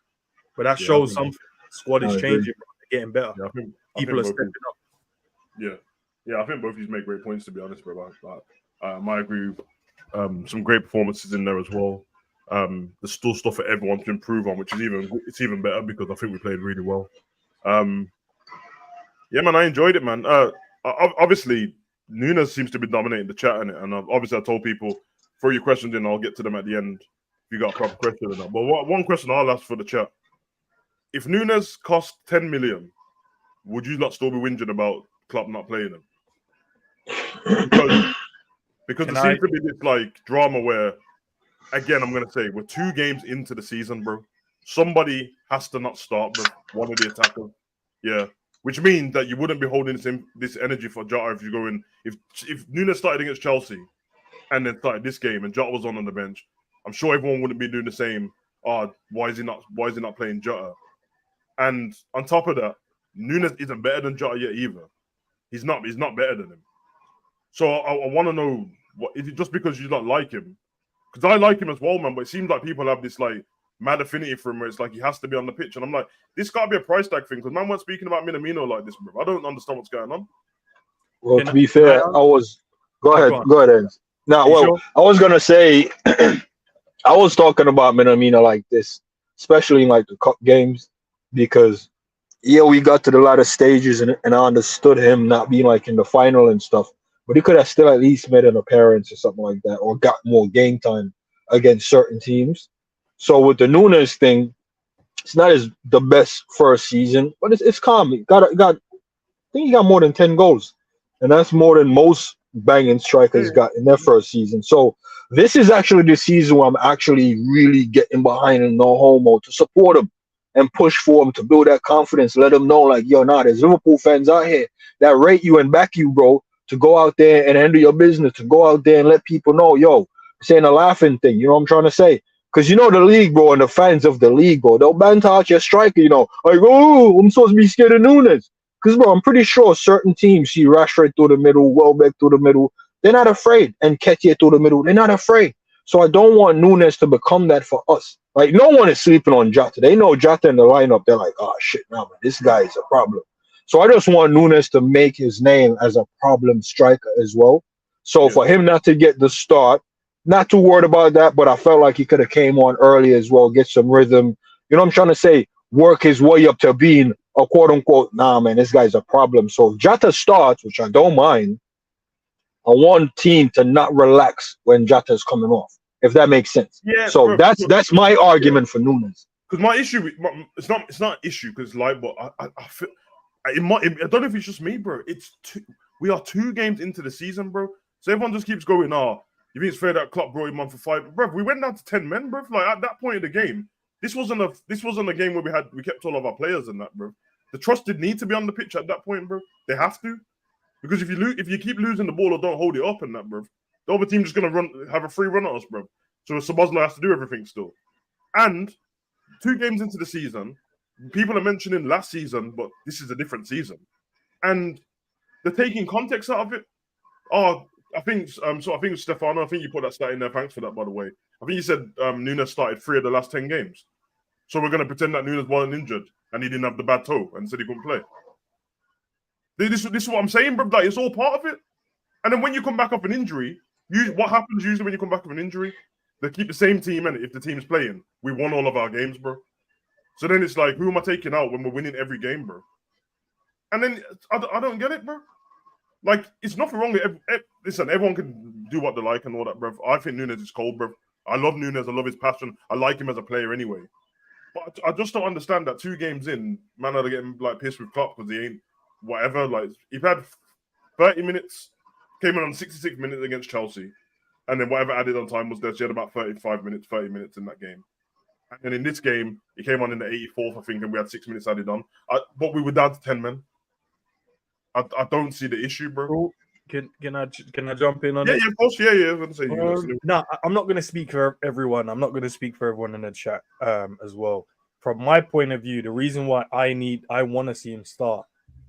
[SPEAKER 5] But that shows something. The squad is changing, bro. They're getting better.
[SPEAKER 2] Yeah,
[SPEAKER 5] People are stepping up.
[SPEAKER 2] Yeah, I think both of you make great points, to be honest, bro. I agree. Some great performances in there as well. There's still stuff for everyone to improve on, which is even better because I think we played really well. Yeah, man, I enjoyed it, man. Obviously, Nunes seems to be dominating the chat in it, and obviously I told people throw your questions in. I'll get to them at the end if you got a proper question or not. But one question I'll ask for the chat: if Nunes cost 10 million, would you not still be whinging about Klopp not playing him? Because there seems to be this like drama where, again, I'm gonna say we're 2 games into the season, bro. Somebody has to not start, bro. One of the attackers. Yeah. which means that you wouldn't be holding this energy for Jota if you go in. If Nunes started against Chelsea and then started this game and Jota was on the bench, I'm sure everyone wouldn't be doing the same. Why is he not playing Jota? And on top of that, Nunes isn't better than Jota yet either. He's not better than him. So I want to know, is it just because you don't like him? Because I like him as well, man. But it seems like people have this like mad affinity for him, where it's like he has to be on the pitch, and I'm like, this can't be a price tag thing. Because man, weren't speaking about Minamino like this, bro. I don't understand what's going on.
[SPEAKER 3] Well, to be fair, Go ahead. No, well, sure? I was gonna say, I was talking about Minamino like this, especially in like the cup games, because we got to the latter stages and I understood him not being like in the final and stuff, but he could have still at least made an appearance or something like that, or got more game time against certain teams. So with the Nunes thing, it's not the best first season, but it's calm. I think he got more than 10 goals, and that's more than most banging strikers got in their first season. So this is actually the season where I'm actually really getting behind him, no homo, to support him and push for him, to build that confidence, let him know like, there's Liverpool fans out here that rate you and back you, bro, to go out there and handle your business, to go out there and let people know, this ain't a laughing thing. You know what I'm trying to say? Because the league, bro, and the fans of the league, bro, they'll banter out your striker, like, oh, I'm supposed to be scared of Nunes. Because, bro, I'm pretty sure certain teams see Rashford through the middle, Welbeck through the middle. They're not afraid. And Nketiah through the middle. They're not afraid. So I don't want Nunes to become that for us. Like, no one is sleeping on Jota. They know Jota in the lineup. They're like, oh, shit, man, this guy is a problem. So I just want Nunes to make his name as a problem striker as well. So for him not to get the start, not too worried about that, but I felt like he could have came on early as well, get some rhythm. You know what I'm trying to say? Work his way up to being a quote-unquote, nah, man, this guy's a problem. So if Jota starts, which I don't mind, I want team to not relax when Jota's coming off, if that makes sense. Yeah. So that's my argument for Nunes.
[SPEAKER 2] Because my issue, it's not an issue because like, but I feel I don't know if it's just me, bro. We are 2 games into the season, bro. So everyone just keeps going, you think it's fair that Klopp brought him on for 5? Bro, we went down to 10 men, bro. Like at that point of the game, this wasn't a game where we kept all of our players in that, bro. The trust did need to be on the pitch at that point, bro. They have to, because if you keep losing the ball or don't hold it up in that, bro, the other team's just gonna have a free run at us, bro. So Szoboszlai has to do everything still. And 2 games into the season, people are mentioning last season, but this is a different season, and they're taking context out of it. I think Stefano, I think you put that stat in there. Thanks for that, by the way. I think you said Nunes started 3 of the last 10 games. So we're going to pretend that Nunes wasn't injured and he didn't have the bad toe and said he couldn't play. This is what I'm saying, bro. Like, it's all part of it. And then when you come back off an injury, what happens usually when you come back off an injury? They keep the same team in it if the team's playing. We won all of our games, bro. So then it's like, who am I taking out when we're winning every game, bro? And then I don't get it, bro. Like, it's nothing wrong with listen, everyone can do what they like and all that, bro. I think Nunes is cold, bro. I love Nunes. I love his passion. I like him as a player anyway. But I just don't understand that 2 games in, man, are getting like pissed with Klopp because he ain't whatever. Like, he had 30 minutes, came in on 66 minutes against Chelsea, and then whatever added on time was there. She had about 30 minutes in that game. And then in this game, he came on in the 84th, I think, and we had 6 minutes added on. But we were down to 10 men. I don't see the issue, bro.
[SPEAKER 5] Can I jump in on it?
[SPEAKER 2] Yeah, of course. Yeah. I was going to say
[SPEAKER 5] no, I'm not going to speak for everyone. I'm not going to speak for everyone in the chat as well. From my point of view, the reason why I want to see him start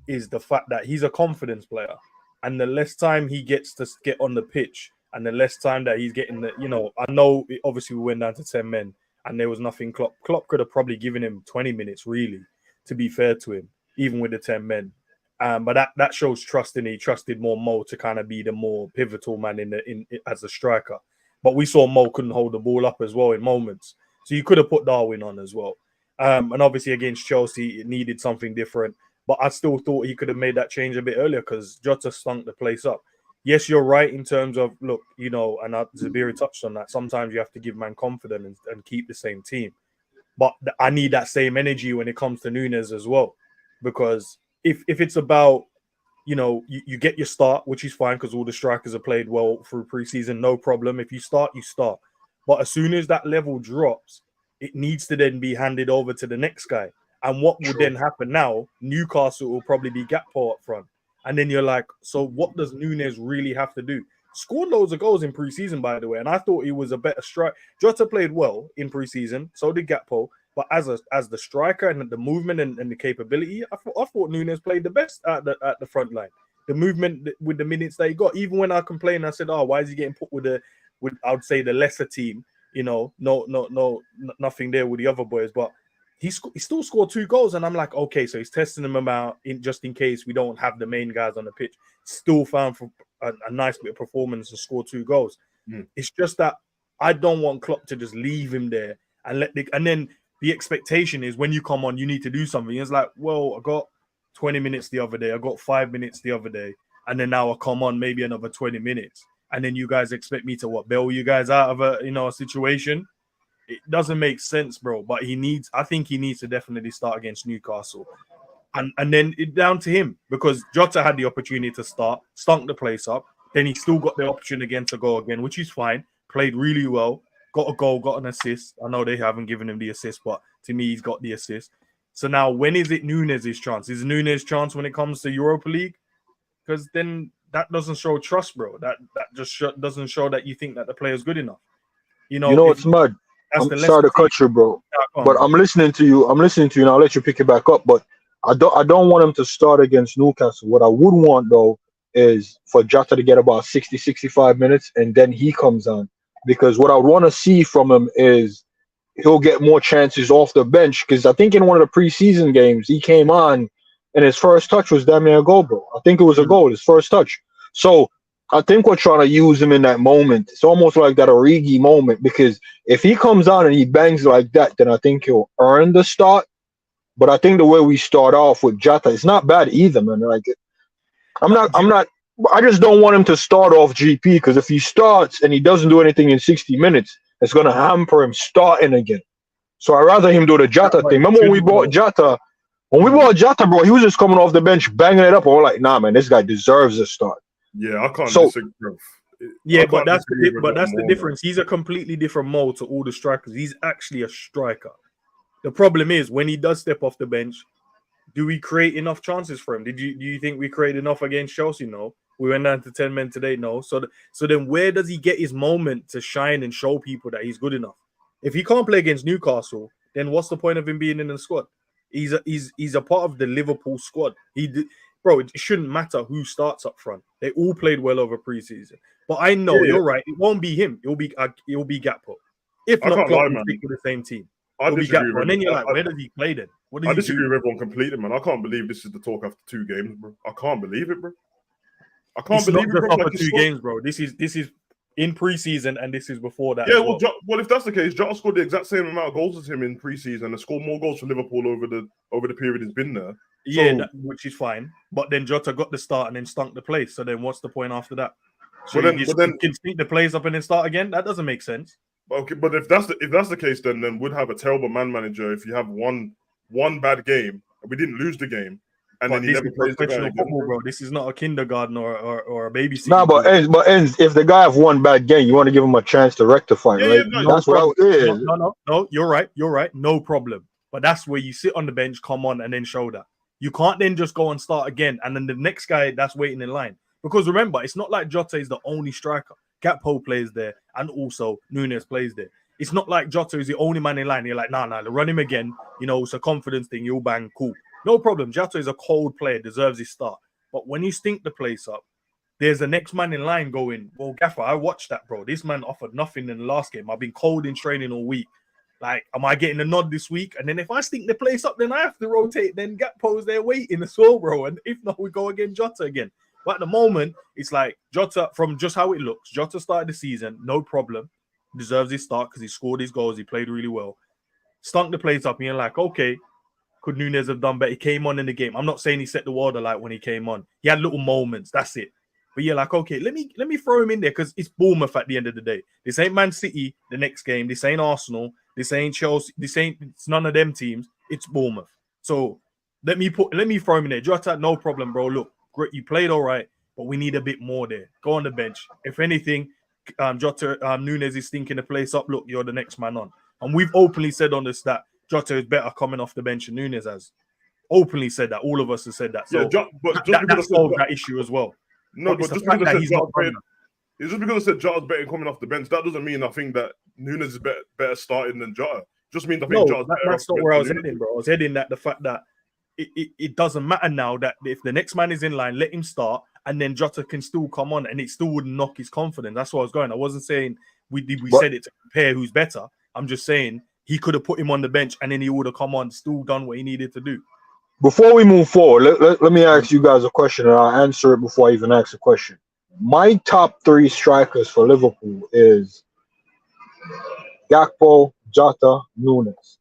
[SPEAKER 5] is the fact that he's a confidence player, and the less time he gets to get on the pitch, and the less time that he's getting, I know obviously we went down to 10 men, and there was nothing. Klopp could have probably given him 20 minutes, really, to be fair to him, even with the 10 men. But that shows trust in. He trusted more Mo to kind of be the more pivotal man in as a striker. But we saw Mo couldn't hold the ball up as well in moments. So you could have put Darwin on as well. And obviously against Chelsea, it needed something different. But I still thought he could have made that change a bit earlier because Jota stunk the place up. Yes, you're right in terms of, look, and Zabiri touched on that. Sometimes you have to give man confidence and keep the same team. But I need that same energy when it comes to Nunes as well. Because if it's about, you get your start, which is fine because all the strikers have played well through preseason, no problem. If you start, you start. But as soon as that level drops, it needs to then be handed over to the next guy. And what will then happen now? Newcastle will probably be Gakpo up front. And then you're like, so what does Núñez really have to do? Scored loads of goals in preseason, by the way. And I thought he was a better striker. Jota played well in preseason. So did Gakpo. But as the striker and the movement and the capability, I thought Núñez played the best at the front line. The movement with the minutes that he got. Even when I complained, I said, "Oh, why is he getting put with I would say the lesser team?" You know, nothing there with the other boys, but he still scored 2 goals, and I'm like, okay, so he's testing them out just in case we don't have the main guys on the pitch. Still found for a nice bit of performance and score 2 goals. It's just that I don't want Klopp to just leave him there and and then the expectation is when you come on, you need to do something. It's like, well, I got 20 minutes the other day, I got 5 minutes the other day, and then now I come on maybe another 20 minutes, and then you guys expect me to bail you guys out of a situation. It doesn't make sense, bro. But I think he needs to definitely start against Newcastle. And then it's down to him because Jota had the opportunity to start, stunk the place up. Then he still got the option again to go again, which is fine. Played really well, got a goal, got an assist. I know they haven't given him the assist, but to me, he's got the assist. So now when is it Núñez's chance? Is Núñez's chance when it comes to Europa League? Because then that doesn't show trust, bro. That just doesn't show that you think that the player's good enough. You know
[SPEAKER 3] it's mud. I'm sorry to cut you, bro. But
[SPEAKER 5] bro.
[SPEAKER 3] I'm listening to you. And I'll let you pick it back up. But I don't want him to start against Newcastle. What I would want though is for Jota to get about 60, 65 minutes, and then he comes on. Because what I would want to see from him is he'll get more chances off the bench. Because I think in one of the preseason games he came on, and his first touch was damn near a goal, bro. I think it was a goal, his first touch. So I think we're trying to use him in that moment. It's almost like that Origi moment, because if he comes on and he bangs like that, then I think he'll earn the start. But I think the way we start off with Jota, it's not bad either, man. Like, I just don't want him to start off GP, because if he starts and he doesn't do anything in 60 minutes, it's going to hamper him starting again. So I'd rather him do the Jota thing. Remember when we bought Jota? When we bought Jota, bro, he was just coming off the bench, banging it up. And we're like, nah, man, this guy deserves a start.
[SPEAKER 2] Yeah, I can't disagree.
[SPEAKER 5] Yeah, but that's the difference. He's a completely different mold to all the strikers. He's actually a striker. The problem is when he does step off the bench, do we create enough chances for him? Do you think we created enough against Chelsea? No. We went down to 10 men today. No. So then where does he get his moment to shine and show people that he's good enough? If he can't play against Newcastle, then what's the point of him being in the squad? He's a part of the Liverpool squad. Bro, it shouldn't matter who starts up front. They all played well over preseason. But I know you're right. It won't be him. It'll be Gakpo. If not, Klopp will stick with the same team. It'll be Gakpo. And then you're like, where does he play then?
[SPEAKER 2] I disagree with everyone completely, man. I can't believe this is the talk after 2 games, bro. I can't believe it, bro. I can't believe it, bro.
[SPEAKER 5] After 2 games, bro. This is in preseason, and this is before that.
[SPEAKER 2] Yeah, well, if that's the case, Jota scored the exact same amount of goals as him in preseason and scored more goals for Liverpool over the period he's been there.
[SPEAKER 5] Yeah, which is fine. But then Jota got the start and then stunk the place. So then what's the point after that? So you can stink the place up and then start again? That doesn't make sense.
[SPEAKER 2] Okay, but if that's the case, then we'd have a terrible man manager if you have one bad game and we didn't lose the game. And then he never plays the game again,
[SPEAKER 5] bro. This is not a kindergarten or a babysitter.
[SPEAKER 3] Nah, but if the guy have one bad game, you want to give him a chance to rectify, right? That's what it is.
[SPEAKER 5] No, you're right. No problem. But that's where you sit on the bench, come on, and then show that. You can't then just go and start again, and then the next guy that's waiting in line. Because remember, it's not like Jota is the only striker. Gakpo plays there, and also Núñez plays there. It's not like Jota is the only man in line. You're like, nah, run him again. You know, it's a confidence thing. You'll bang, cool. No problem. Jota is a cold player, deserves his start. But when you stink the place up, there's the next man in line going, well, Gaffer, I watched that, bro. This man offered nothing in the last game. I've been cold in training all week. Like, am I getting a nod this week? And then if I stink the place up, then I have to rotate. Then Gakpo's there waiting as well, bro. And if not, we go again, Jota again. But at the moment, it's like Jota, from just how it looks, Jota started the season, no problem. Deserves his start because he scored his goals. He played really well. Stunk the place up, and you're like, okay, could Núñez have done better? He came on in the game. I'm not saying he set the world alight when he came on. He had little moments. That's it. But you're like, okay, let me throw him in there because it's Bournemouth at the end of the day. This ain't Man City the next game. This ain't Arsenal. This ain't Chelsea. It's none of them teams. It's Bournemouth. So let me throw him in there. Jota, no problem, bro. Look, great, you played all right, but we need a bit more there. Go on the bench. If anything, Jota, Núñez is stinking the place up. Look, you're the next man on. And we've openly said on this that Jota is better coming off the bench than Nunes has. Openly said that. All of us have said that. So that solves that issue as well.
[SPEAKER 2] No,
[SPEAKER 5] but it's
[SPEAKER 2] just
[SPEAKER 5] the fact
[SPEAKER 2] because
[SPEAKER 5] that he's not done that.
[SPEAKER 2] It's just because I said Jota's better coming off the bench. That doesn't mean I think that Nunes is better starting than Jota. Just means I think Jota's better.
[SPEAKER 5] That's not where I was heading, bro. I was heading that the fact that it doesn't matter now that if the next man is in line, let him start, and then Jota can still come on, and it still wouldn't knock his confidence. That's what I was going. I wasn't saying we said it to compare who's better. I'm just saying he could have put him on the bench, and then he would have come on, still done what he needed to do.
[SPEAKER 3] Before we move forward, let me ask you guys a question, and I'll answer it before I even ask a question. My top 3 strikers for Liverpool is Gakpo, Jota, Nunes.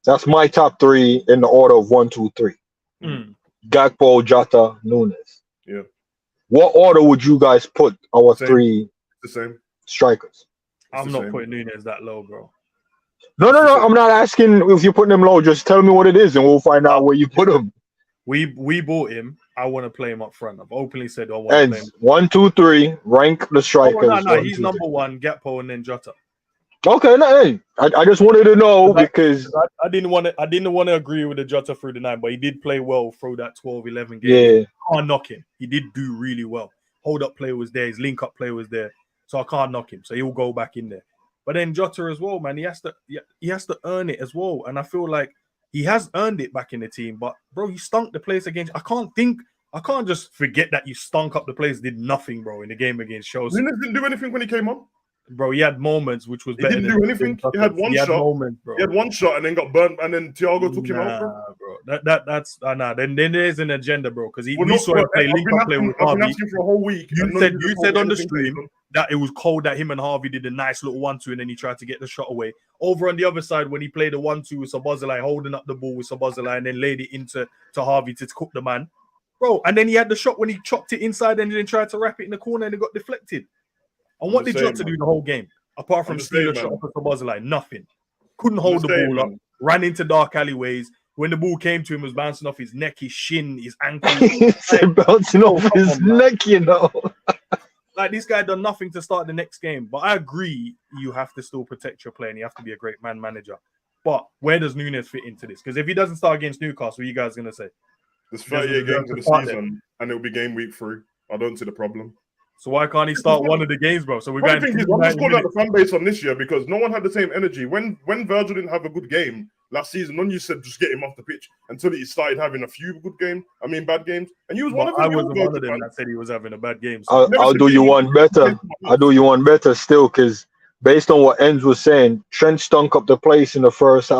[SPEAKER 3] That's my top 3 in the order of 1, 2, 3. Gakpo, Jota, Nunes.
[SPEAKER 2] Yeah.
[SPEAKER 3] What order would you guys put our 3 strikers?
[SPEAKER 5] I'm not putting Nunes that low, bro.
[SPEAKER 3] No. I'm not asking if you're putting him low. Just tell me what it is, and we'll find out where you put him.
[SPEAKER 5] We bought him. I want to play him up front. I've openly said I want to play him.
[SPEAKER 3] 1, 2, 3. Rank the strikers.
[SPEAKER 5] No. He's number 1. Gakpo and then Jota.
[SPEAKER 3] Okay, no, hey, I just wanted to know because
[SPEAKER 5] I didn't want to agree with the Jota through the 9, but he did play well through that 12-11 game.
[SPEAKER 3] Yeah,
[SPEAKER 5] I can't knock him. He did do really well. Hold up play was there. His link up play was there, so I can't knock him. So he'll go back in there. But then Jota as well, man. He has to earn it as well, and I feel like he has earned it back in the team. But bro, you stunk the place against. I can't just forget that you stunk up the place. Did nothing, bro, in the game against Chelsea.
[SPEAKER 2] Nunes didn't do anything when he came on.
[SPEAKER 5] Bro, he had moments which was better.
[SPEAKER 2] He didn't do anything. He had one shot.
[SPEAKER 5] Moments, bro.
[SPEAKER 2] He had one shot and then got burnt, and then Thiago took him out, bro.
[SPEAKER 5] That's Then there's an agenda, bro. Because we saw him play link up play with Harvey.
[SPEAKER 2] I've been asking for a whole week.
[SPEAKER 5] You said on the stream that it was cold that him and Harvey did a nice little 1-2, and then he tried to get the shot away. Over on the other side, when he played a 1-2 with Szoboszlai, holding up the ball with Szoboszlai, and then laid it into Harvey to cook the man, bro. And then he had the shot when he chopped it inside and then tried to wrap it in the corner, and it got deflected. And what did Jota do the whole game? Apart from steal a shot for Szoboszlai, nothing. Couldn't hold the ball up. Ran into dark alleyways. When the ball came to him, it was bouncing off his neck, his shin, his ankle.
[SPEAKER 3] Bouncing off his neck, you know.
[SPEAKER 5] Like, this guy done nothing to start the next game. But I agree, you have to still protect your player and you have to be a great man manager. But where does Nunes fit into this? Because if he doesn't start against Newcastle, what are you guys going to say?
[SPEAKER 2] There's 38 games in the season, and it'll be game week 3. I don't see the problem.
[SPEAKER 5] So why can't he start one of the games, bro? So we're going to
[SPEAKER 2] I'm just calling out the fan base on this year because no one had the same energy. When Virgil didn't have a good game last season, none of you said just get him off the pitch until he started having a few bad games. And he was one of them.
[SPEAKER 5] I wasn't one of them that said he was having a bad game.
[SPEAKER 3] So I'll do you one better. I'll do you one better still, because based on what Enz was saying, Trent stunk up the place in the first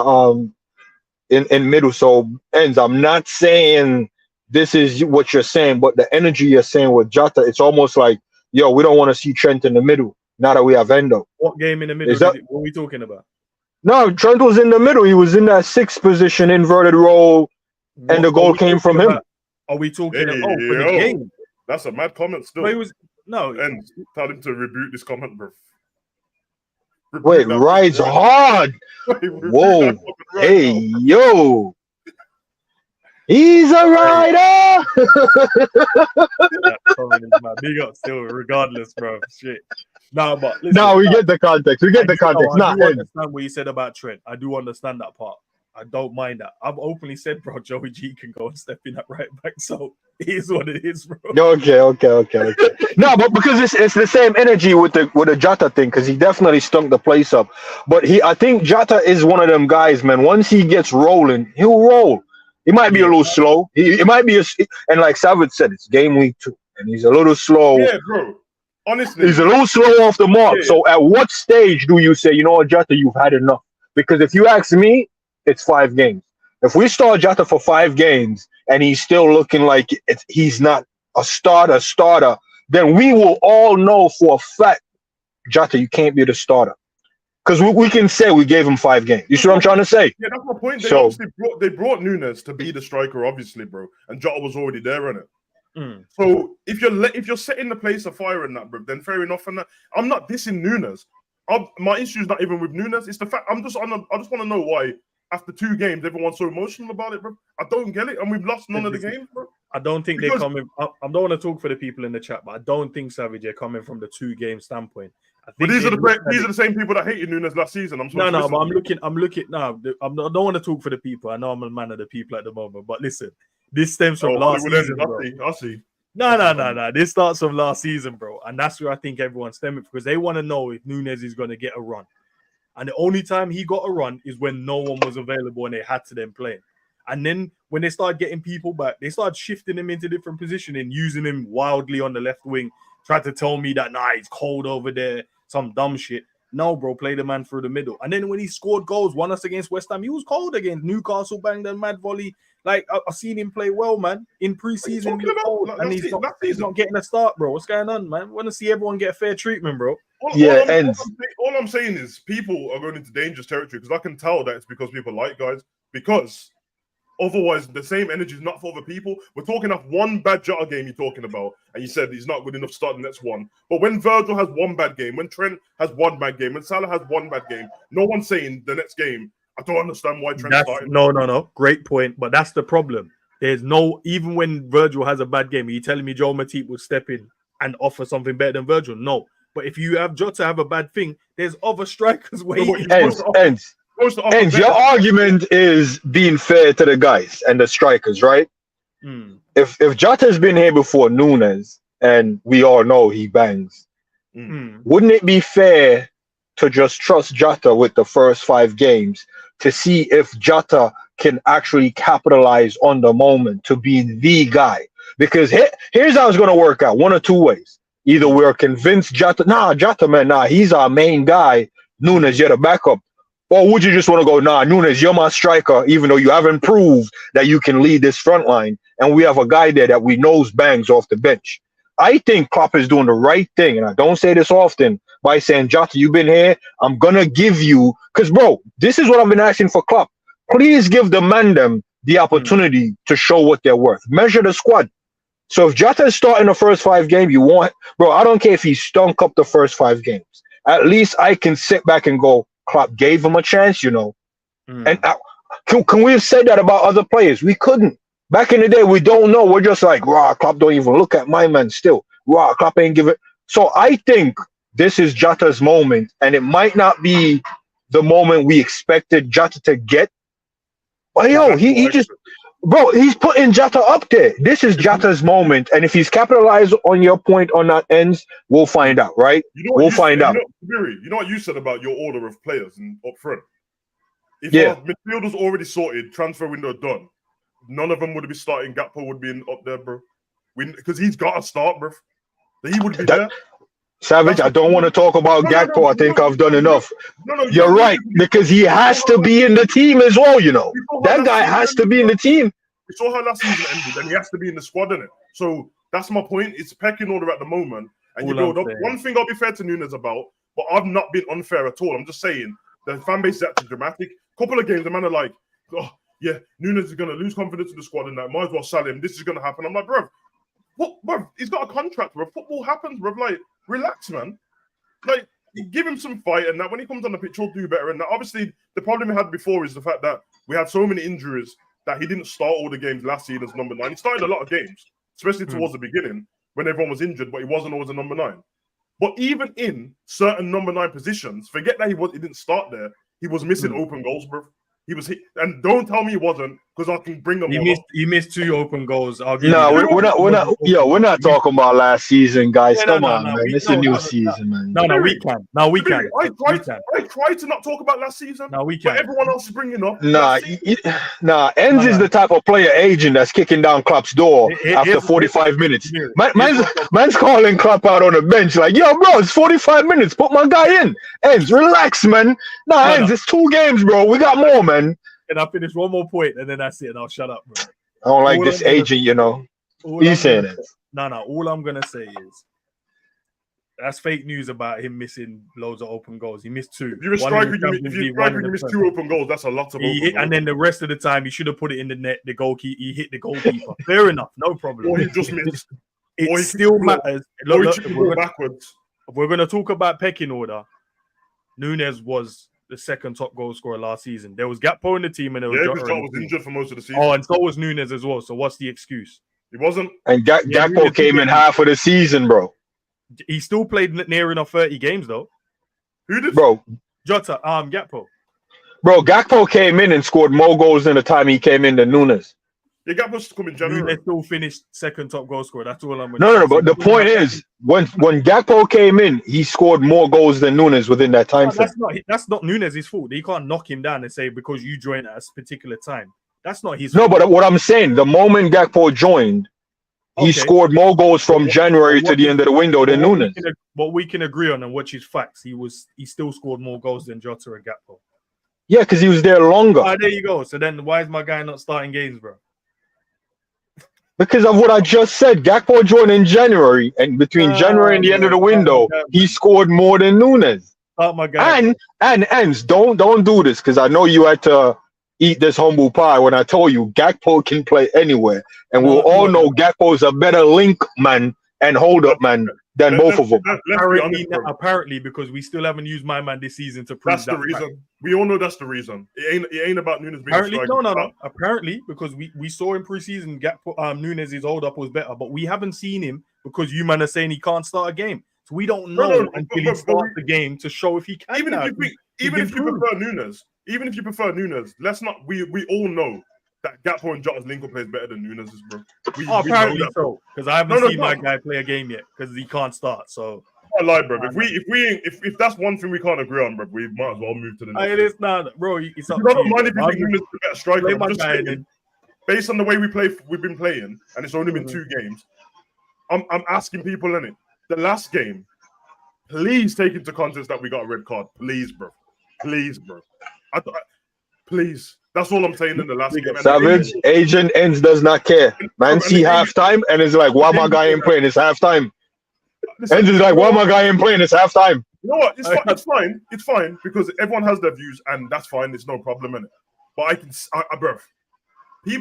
[SPEAKER 3] in middle. So Enz, I'm not saying this is what you're saying, but the energy you're saying with Jota, it's almost like, yo, we don't want to see Trent in the middle now that we have Endo.
[SPEAKER 5] What game in the middle? What are we talking about?
[SPEAKER 3] No, Trent was in the middle. He was in that 6th position, inverted role, and the goal came from him.
[SPEAKER 5] Are we talking about for the game?
[SPEAKER 2] That's a mad comment still.
[SPEAKER 5] But
[SPEAKER 2] And tell him to reboot this comment, bro.
[SPEAKER 3] Wait, rides hard. Whoa. Hey, yo. He's a rider.
[SPEAKER 5] Big up still, regardless, bro. Shit. No, but listen,
[SPEAKER 3] no, we get the context. We get the context.
[SPEAKER 5] I do understand what you said about Trent. I do understand that part. I don't mind that. I've openly said, bro, Joey G can go and step in at right back. So it is what it is, bro.
[SPEAKER 3] Okay. No, but because it's the same energy with the Jota thing, because he definitely stunk the place up. But I think Jota is one of them guys, man. Once he gets rolling, he'll roll. He might be a little slow. It might be and like Savage said, it's game week 2, and he's a little slow.
[SPEAKER 2] Yeah, bro. Honestly,
[SPEAKER 3] he's a little slow off the mark. Yeah. So at what stage do you say, you know what, Jota, you've had enough? Because if you ask me, it's 5 games. If we start Jota for 5 games and he's still looking like he's not a starter, then we will all know for a fact, Jota, you can't be the starter. Because we can say we gave him 5 games. You see what I'm trying to say?
[SPEAKER 2] Yeah, that's my point. They brought Nunes to be the striker, obviously, bro. And Jota was already there on it. So if you're setting the place afire in that, bro, then fair enough. And that I'm not dissing Nunes. My issue is not even with Nunes. It's the fact I just want to know why after 2 games everyone's so emotional about it, bro. I don't get it, and we've lost none of the games, bro.
[SPEAKER 5] I don't think
[SPEAKER 2] Because-
[SPEAKER 5] they're coming. I don't want to talk for the people in the chat, but I don't think Savage are coming from the 2-game standpoint. I
[SPEAKER 2] But
[SPEAKER 5] think
[SPEAKER 2] these are
[SPEAKER 5] they've looked at
[SPEAKER 2] the
[SPEAKER 5] it-
[SPEAKER 2] same people that hated Nunes last season. I'm supposed to
[SPEAKER 5] No,
[SPEAKER 2] listen
[SPEAKER 5] but
[SPEAKER 2] to you.
[SPEAKER 5] I'm looking. No, I don't want to talk for the people. I know I'm a man of the people at the moment, but listen, this stems from last
[SPEAKER 2] Hollywood
[SPEAKER 5] season,
[SPEAKER 2] end.
[SPEAKER 5] bro.
[SPEAKER 2] I see.
[SPEAKER 5] No. This starts from last season, bro, and that's where I think everyone's stemming because they want to know if Nunes is going to get a run. And the only time he got a run is when no one was available and they had to then play him. And then when they started getting people back, they started shifting him into different positions and using him wildly on the left wing. Tried to tell me that, it's cold over there, some dumb shit. No, bro, play the man through the middle. And then when he scored goals, won us against West Ham, he was cold against Newcastle, banged a mad volley. Like, I've seen him play well, man. In pre-season, he was cold, and he's not getting a start, bro. What's going on, man? I want to see everyone get fair treatment, bro.
[SPEAKER 2] All I'm saying is people are going into dangerous territory because I can tell that it's because people like guys. Because otherwise, the same energy is not for other people. We're talking of one bad Jota game you're talking about, and you said he's not good enough to start the next one. But when Virgil has one bad game, when Trent has one bad game, when Salah has one bad game, no one's saying the next game, I don't understand why Trent started.
[SPEAKER 5] No. Great point. But that's the problem. There's no, even when Virgil has a bad game, are you telling me Joel Matip will step in and offer something better than Virgil? No. But if you have Jota have a bad thing, there's other strikers waiting.
[SPEAKER 3] And your argument is being fair to the guys and the strikers, right? If Jota's been here before Nunes, and we all know he bangs, wouldn't it be fair to just trust Jota with the first 5 games to see if Jota can actually capitalize on the moment to be the guy? Because here's how it's going to work out. One or two ways. Either we're convinced Jota, man, he's our main guy. Nunes, you're the backup. Or would you just want to go, Nunes, you're my striker, even though you haven't proved that you can lead this front line. And we have a guy there that we knows bangs off the bench. I think Klopp is doing the right thing. And I don't say this often by saying, Jota, you've been here. I'm going to give you, because, bro, this is what I've been asking for Klopp. Please give the man them the opportunity to show what they're worth. Measure the squad. So if Jota is starting the first 5 games, I don't care if he stunk up the first 5 games. At least I can sit back and go, Klopp gave him a chance, And can we have said that about other players? We couldn't. Back in the day, we don't know. We're just like, Klopp don't even look at my man still. Klopp ain't give it. So I think this is Jota's moment, and it might not be the moment we expected Jota to get. But he's putting Jota up there. This is Jota's moment, and if he's capitalized on your point on that ends, we'll find out, right? We'll find out.
[SPEAKER 2] You know what you said about your order of players and up front? If our midfield was already sorted, transfer window done, none of them would be starting. Gakpo would be up there, bro. Because he's got to start, bro. He would be there.
[SPEAKER 3] Savage, I don't want to talk about Gakpo. I think I've done enough. You're right, because he has to be in the team as well, That guy has to be in the team.
[SPEAKER 2] We saw how last season ended, and he has to be in the squad, innit? So that's my point. It's pecking order at the moment, and you build up. One thing I'll be fair to Nunes about, but I've not been unfair at all. I'm just saying the fan base is actually dramatic. Couple of games, the man are like, Nunes is going to lose confidence in the squad, and that might as well sell him. This is going to happen. I'm like, bro, he's got a contract, bro. Football happens, bro. Like, relax, man. Like, give him some fight, and that when he comes on the pitch, he'll do better. And that, obviously, the problem we had before is the fact that we had so many injuries that he didn't start all the games last season as number 9. He started a lot of games, especially towards the beginning when everyone was injured, but he wasn't always a number 9. But even in certain number 9 positions, forget that he didn't start there. He was missing open goals, bro. He was hit, and don't tell me he wasn't, because I can bring them.
[SPEAKER 5] He missed 2 open goals.
[SPEAKER 3] We're not talking about last season, guys. Come on, man. It's a new season, man.
[SPEAKER 5] No, we can.
[SPEAKER 2] I try to not talk about last season.
[SPEAKER 5] No, we can.
[SPEAKER 2] But everyone else is bringing up.
[SPEAKER 3] Enz is the type of player agent that's kicking down Klopp's door after 45 minutes. Man's calling Klopp out on the bench like, yo, bro, it's 45 minutes. Put my guy in. Enz, relax, man. Enz, it's 2 games, bro. We got more, man.
[SPEAKER 5] And I'll finish one more point, and then that's it, and I'll shut up, bro.
[SPEAKER 3] I don't like this agent, He's saying it.
[SPEAKER 5] No, all I'm going to say is that's fake news about him missing loads of open goals. He missed 2.
[SPEAKER 2] If you're a striker, you miss 2 open goals. That's a lot of open goals.
[SPEAKER 5] And then the rest of the time, he should have put it in the net. He hit the goalkeeper. Fair enough, no problem.
[SPEAKER 2] Or he just missed.
[SPEAKER 5] It still matters. Look,
[SPEAKER 2] backwards.
[SPEAKER 5] We're going to talk about pecking order. Nunes was the second top goal scorer last season. There was Gakpo in the team, and there was
[SPEAKER 2] because Jota was injured for most of the season.
[SPEAKER 5] Oh, and so was Nunes as well. So what's the excuse?
[SPEAKER 2] He wasn't.
[SPEAKER 3] And
[SPEAKER 5] Yeah,
[SPEAKER 3] Gakpo
[SPEAKER 5] Nunes
[SPEAKER 3] came in
[SPEAKER 5] did.
[SPEAKER 3] half of the season, bro.
[SPEAKER 5] He still played near enough 30 games though.
[SPEAKER 2] Who did?
[SPEAKER 3] Bro,
[SPEAKER 5] Jota, Gakpo.
[SPEAKER 3] Gakpo came in and scored more goals in the time he came in than Nunes.
[SPEAKER 2] Yeah, Gap was to come in January.
[SPEAKER 5] Nunes still finished second top goal scorer. That's all I'm going
[SPEAKER 3] No. But the point is, when Gakpo came in, he scored more goals than Nunes within that time frame.
[SPEAKER 5] That's not Nunes' fault. He can't knock him down and say because you joined at a particular time. That's not his
[SPEAKER 3] No,
[SPEAKER 5] fault.
[SPEAKER 3] but what I'm saying, the moment Gakpo joined, he scored more goals from January to the end of the window than Nunes.
[SPEAKER 5] What we can agree on and which is facts, he still scored more goals than Jota and Gakpo.
[SPEAKER 3] Yeah, because he was there longer.
[SPEAKER 5] There you go. So then why is my guy not starting games, bro?
[SPEAKER 3] Because of what I just said, Gakpo joined in January, and between January and the end of the window, he scored more than Nunes.
[SPEAKER 5] My guy.
[SPEAKER 3] And don't do this, because I know you had to eat this humble pie when I told you Gakpo can play anywhere, and we'll all know Gakpo's a better link man and hold up man than both of them.
[SPEAKER 5] Apparently, because we still haven't used my man this season to prove
[SPEAKER 2] that's the reason. Fact. We all know that's the reason. It ain't about Nunes being
[SPEAKER 5] apparently, no. Apparently, because we saw in preseason Nunes' hold up was better, but we haven't seen him because you man are saying he can't start a game. So we don't know until he starts the game to show if he can.
[SPEAKER 2] Even if you prefer Nunes, let's not. We all know that Gakpo and Jota's link up plays better than Nunes, bro.
[SPEAKER 5] Apparently so, because I haven't seen my guy play a game yet because he can't start. So
[SPEAKER 2] I lie, bro. If that's one thing we can't agree on, bro, we might as well move to the next.
[SPEAKER 5] It is not, bro. It's up
[SPEAKER 2] to you. I don't mind
[SPEAKER 5] if
[SPEAKER 2] you think Nunes is a better striker. I'm just saying, based on the way we've been playing, and it's only been 2 games. I'm asking people in it. The last game, please take into context that we got a red card. Please, bro. Please. That's all I'm saying in the last game.
[SPEAKER 3] Savage, agent ends does not care. Man see halftime and it's like, why my guy ain't playing? It's halftime. Ends is like, why my guy ain't playing? It's halftime.
[SPEAKER 2] You know what? It's fine. It's fine because everyone has their views and that's fine. It's no problem in it. But bro,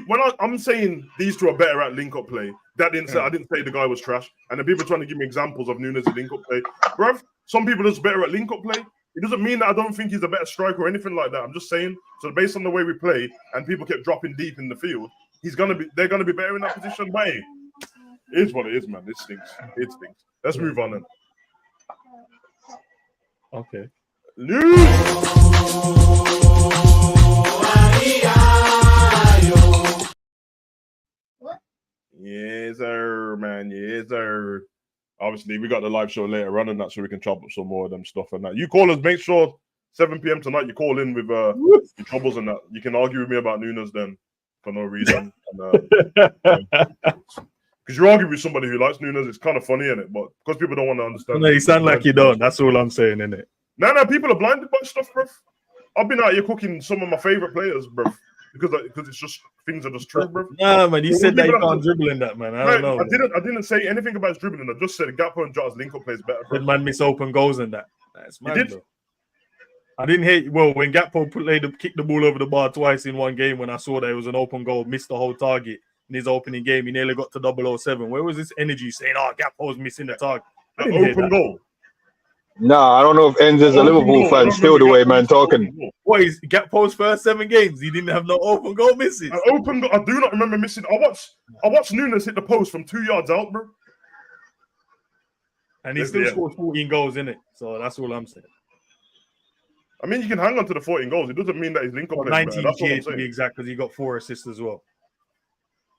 [SPEAKER 2] when I'm saying these two are better at link-up play, I didn't say the guy was trash. And the people trying to give me examples of Nunes' link-up play. Bro, some people are just better at link-up play. It doesn't mean that I don't think he's a better striker or anything like that. I'm just saying, so based on the way we play and people kept dropping deep in the field, they're gonna be better in that position. But hey, it is what it is, man. It stinks. Let's move on then.
[SPEAKER 5] Okay.
[SPEAKER 2] Yes, sir, man. Yes, sir. Obviously, we got the live show later on and that, so we can chop up some more of them stuff and that. You call us, make sure 7 p.m. tonight you call in with your troubles and that. You can argue with me about Nunes then for no reason. Because you're arguing with somebody who likes Nunes, it's kind of funny, isn't it? But because people don't want to understand.
[SPEAKER 5] No, you sound like you don't. That's all I'm saying, isn't it?
[SPEAKER 2] No, people are blinded by stuff, bro. I've been out here cooking some of my favorite players, bro. Because it's just things are just true, bro.
[SPEAKER 5] Nah, man, you said that you can't dribble in that, man. I don't know.
[SPEAKER 2] I didn't say anything about his dribbling. I just said Gakpo and Jota's link-up plays better, bro.
[SPEAKER 5] That man miss open goals and that. That's mad, though. I didn't hate. Well, when Gakpo kicked the ball over the bar twice in one game, when I saw that it was an open goal, missed the whole target in his opening game, he nearly got to 007. Where was this energy saying, "Oh, Gakpo's missing the target"?
[SPEAKER 2] Open goal.
[SPEAKER 3] Nah, I don't know if Enz is a Liverpool fan. Still the way man talking.
[SPEAKER 5] What is Gakpo's first 7 games? He didn't have no open goal misses.
[SPEAKER 2] Open goal. I do not remember missing. I watched Nunes hit the post from 2 yards out, bro.
[SPEAKER 5] And he still scored 14 goals in it. So that's all I'm saying.
[SPEAKER 2] I mean, you can hang on to the 14 goals. It doesn't mean that his link-up plays
[SPEAKER 5] 19
[SPEAKER 2] better.
[SPEAKER 5] to be exact, because he got 4 assists as well.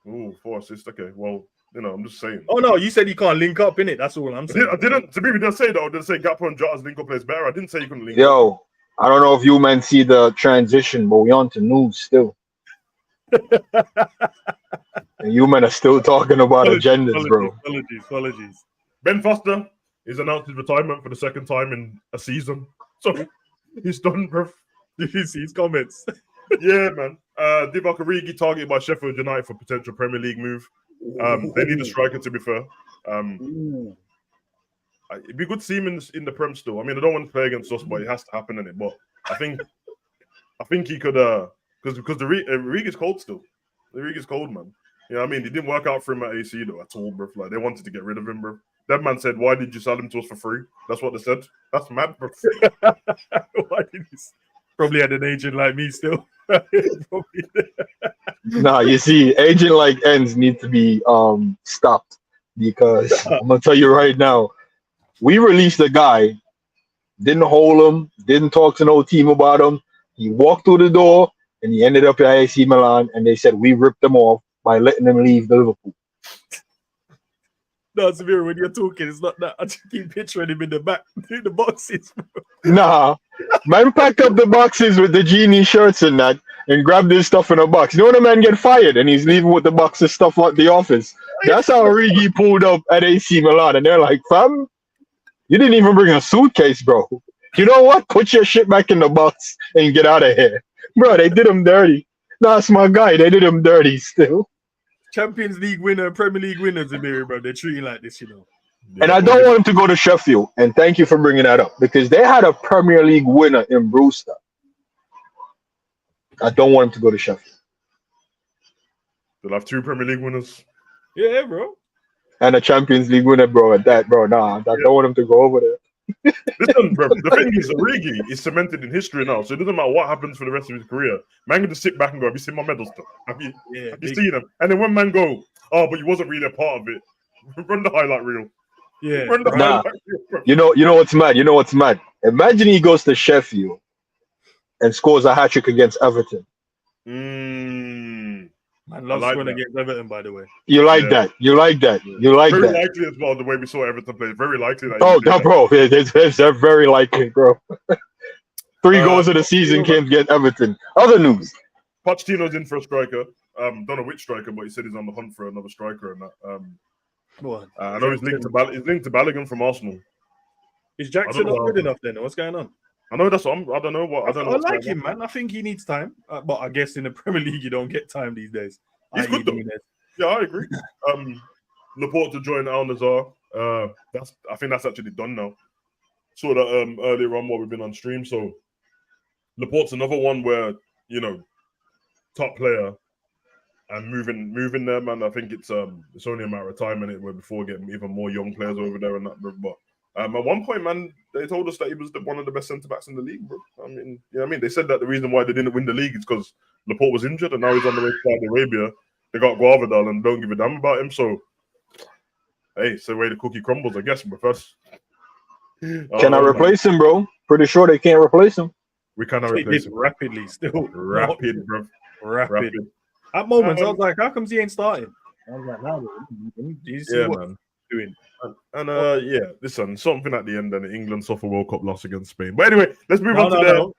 [SPEAKER 2] Ooh, 4 assists. Okay, well. I'm just saying.
[SPEAKER 5] Oh no, you said you can't link up in it. That's all I'm saying.
[SPEAKER 2] I didn't. To be didn't say that. I didn't say Gakpo and Jota's link up plays better. I didn't say you couldn't link.
[SPEAKER 3] Yo, I don't know if you men see the transition, but we on to news still. And you men are still talking about agendas, bro.
[SPEAKER 5] Apologies.
[SPEAKER 2] Ben Foster is announced his retirement for the 2nd time in a season. So he's done, bro.
[SPEAKER 5] Did you see his comments?
[SPEAKER 2] Yeah, man. Divock Origi targeted by Sheffield United for potential Premier League move. They need a striker, to be fair. It'd be good to see him in the Prem still. I mean, I don't want to play against us, but it has to happen in it. But I think he could, because the Rig is cold still. The Rig is cold, man. You know what I mean? It didn't work out for him at AC though at all, bro. Like they wanted to get rid of him, bro. That man said, "Why did you sell him to us for free?" That's what they said. That's mad, bro.
[SPEAKER 5] Why did he? Probably had an agent like me still.
[SPEAKER 3] Nah, you see, agent like ends need to be stopped because I'm gonna tell you right now, we released a guy, didn't hold him, didn't talk to no team about him. He walked through the door and he ended up at AC Milan, and they said we ripped him off by letting him leave the Liverpool.
[SPEAKER 5] No, Samir, when you're talking, it's not that. I just keep picturing him in the back, in the boxes.
[SPEAKER 3] Nah, man packed up the boxes with the genie shirts and that, and grabbed his stuff in a box. You know when a man get fired and he's leaving with the box of stuff at the office? That's how Origi pulled up at AC Milan, and they're like, "Fam, you didn't even bring a suitcase, bro. You know what? Put your shit back in the box and get out of here, bro." They did him dirty. That's my guy. They did him dirty still.
[SPEAKER 5] Champions League winner, Premier League winners, Amiri, bro. They're treating like this, you know.
[SPEAKER 3] And I don't want him to go to Sheffield. And thank you for bringing that up because they had a Premier League winner in Brewster. I don't want him to go to Sheffield.
[SPEAKER 2] They'll have 2 Premier League winners.
[SPEAKER 5] Yeah, bro.
[SPEAKER 3] And a Champions League winner, bro. At that, bro. Nah, I don't want him to go over there.
[SPEAKER 2] Listen, bro, the thing is, Origi is cemented in history now, so it doesn't matter what happens for the rest of his career. Man can just sit back and go, "Have you seen my medal stuff? Have you seen them?" And then when man go, "Oh, but you wasn't really a part of it," run the highlight reel.
[SPEAKER 5] Yeah.
[SPEAKER 2] Run the highlight reel, bro.
[SPEAKER 3] You know what's mad? You know what's mad? Imagine he goes to Sheffield and scores a hat trick against Everton.
[SPEAKER 5] Man loves scoring against Everton, by the way.
[SPEAKER 3] You like that? You like that? You like
[SPEAKER 2] very
[SPEAKER 3] that?
[SPEAKER 2] likely as well. The way we saw Everton play, very likely that.
[SPEAKER 3] Oh, no, bro, it's very likely, bro. 3 goals of the season came against Everton. Other news:
[SPEAKER 2] Pochettino's in for a striker. Don't know which striker, but he said he's on the hunt for another striker. And that. I know he's linked to Balogun from Arsenal.
[SPEAKER 5] Is Jackson not good enough then? What's going on?
[SPEAKER 2] I know that's what I don't know what I don't know.
[SPEAKER 5] I like him, man. I think he needs time, but I guess in the Premier League you don't get time these days.
[SPEAKER 2] He's good though. Yeah, I agree. Laporte to join Al Nassr. I think that's actually done now. Saw that earlier on while we've been on stream. So Laporte's another one where top player and moving there, man. I think it's only a matter of time in it where before getting even more young players over there and that. But at one point, man, they told us that he was one of the best centre backs in the league, bro. I mean, they said that the reason why they didn't win the league is because Laporte was injured and now he's on the way to Saudi Arabia. They got Guavadal and don't give a damn about him. So, hey, it's the way the cookie crumbles, I guess. But first,
[SPEAKER 3] can I replace him, bro? Pretty sure they can't replace him.
[SPEAKER 2] We cannot replace him
[SPEAKER 5] rapidly. Still
[SPEAKER 2] rapid, bro.
[SPEAKER 5] Rapid. At moments, I was like, "How comes he ain't starting?" I was like, "No, do you see what he's doing?"
[SPEAKER 2] And listen, something at the end and the England suffer World Cup loss against Spain. But anyway, let's move on to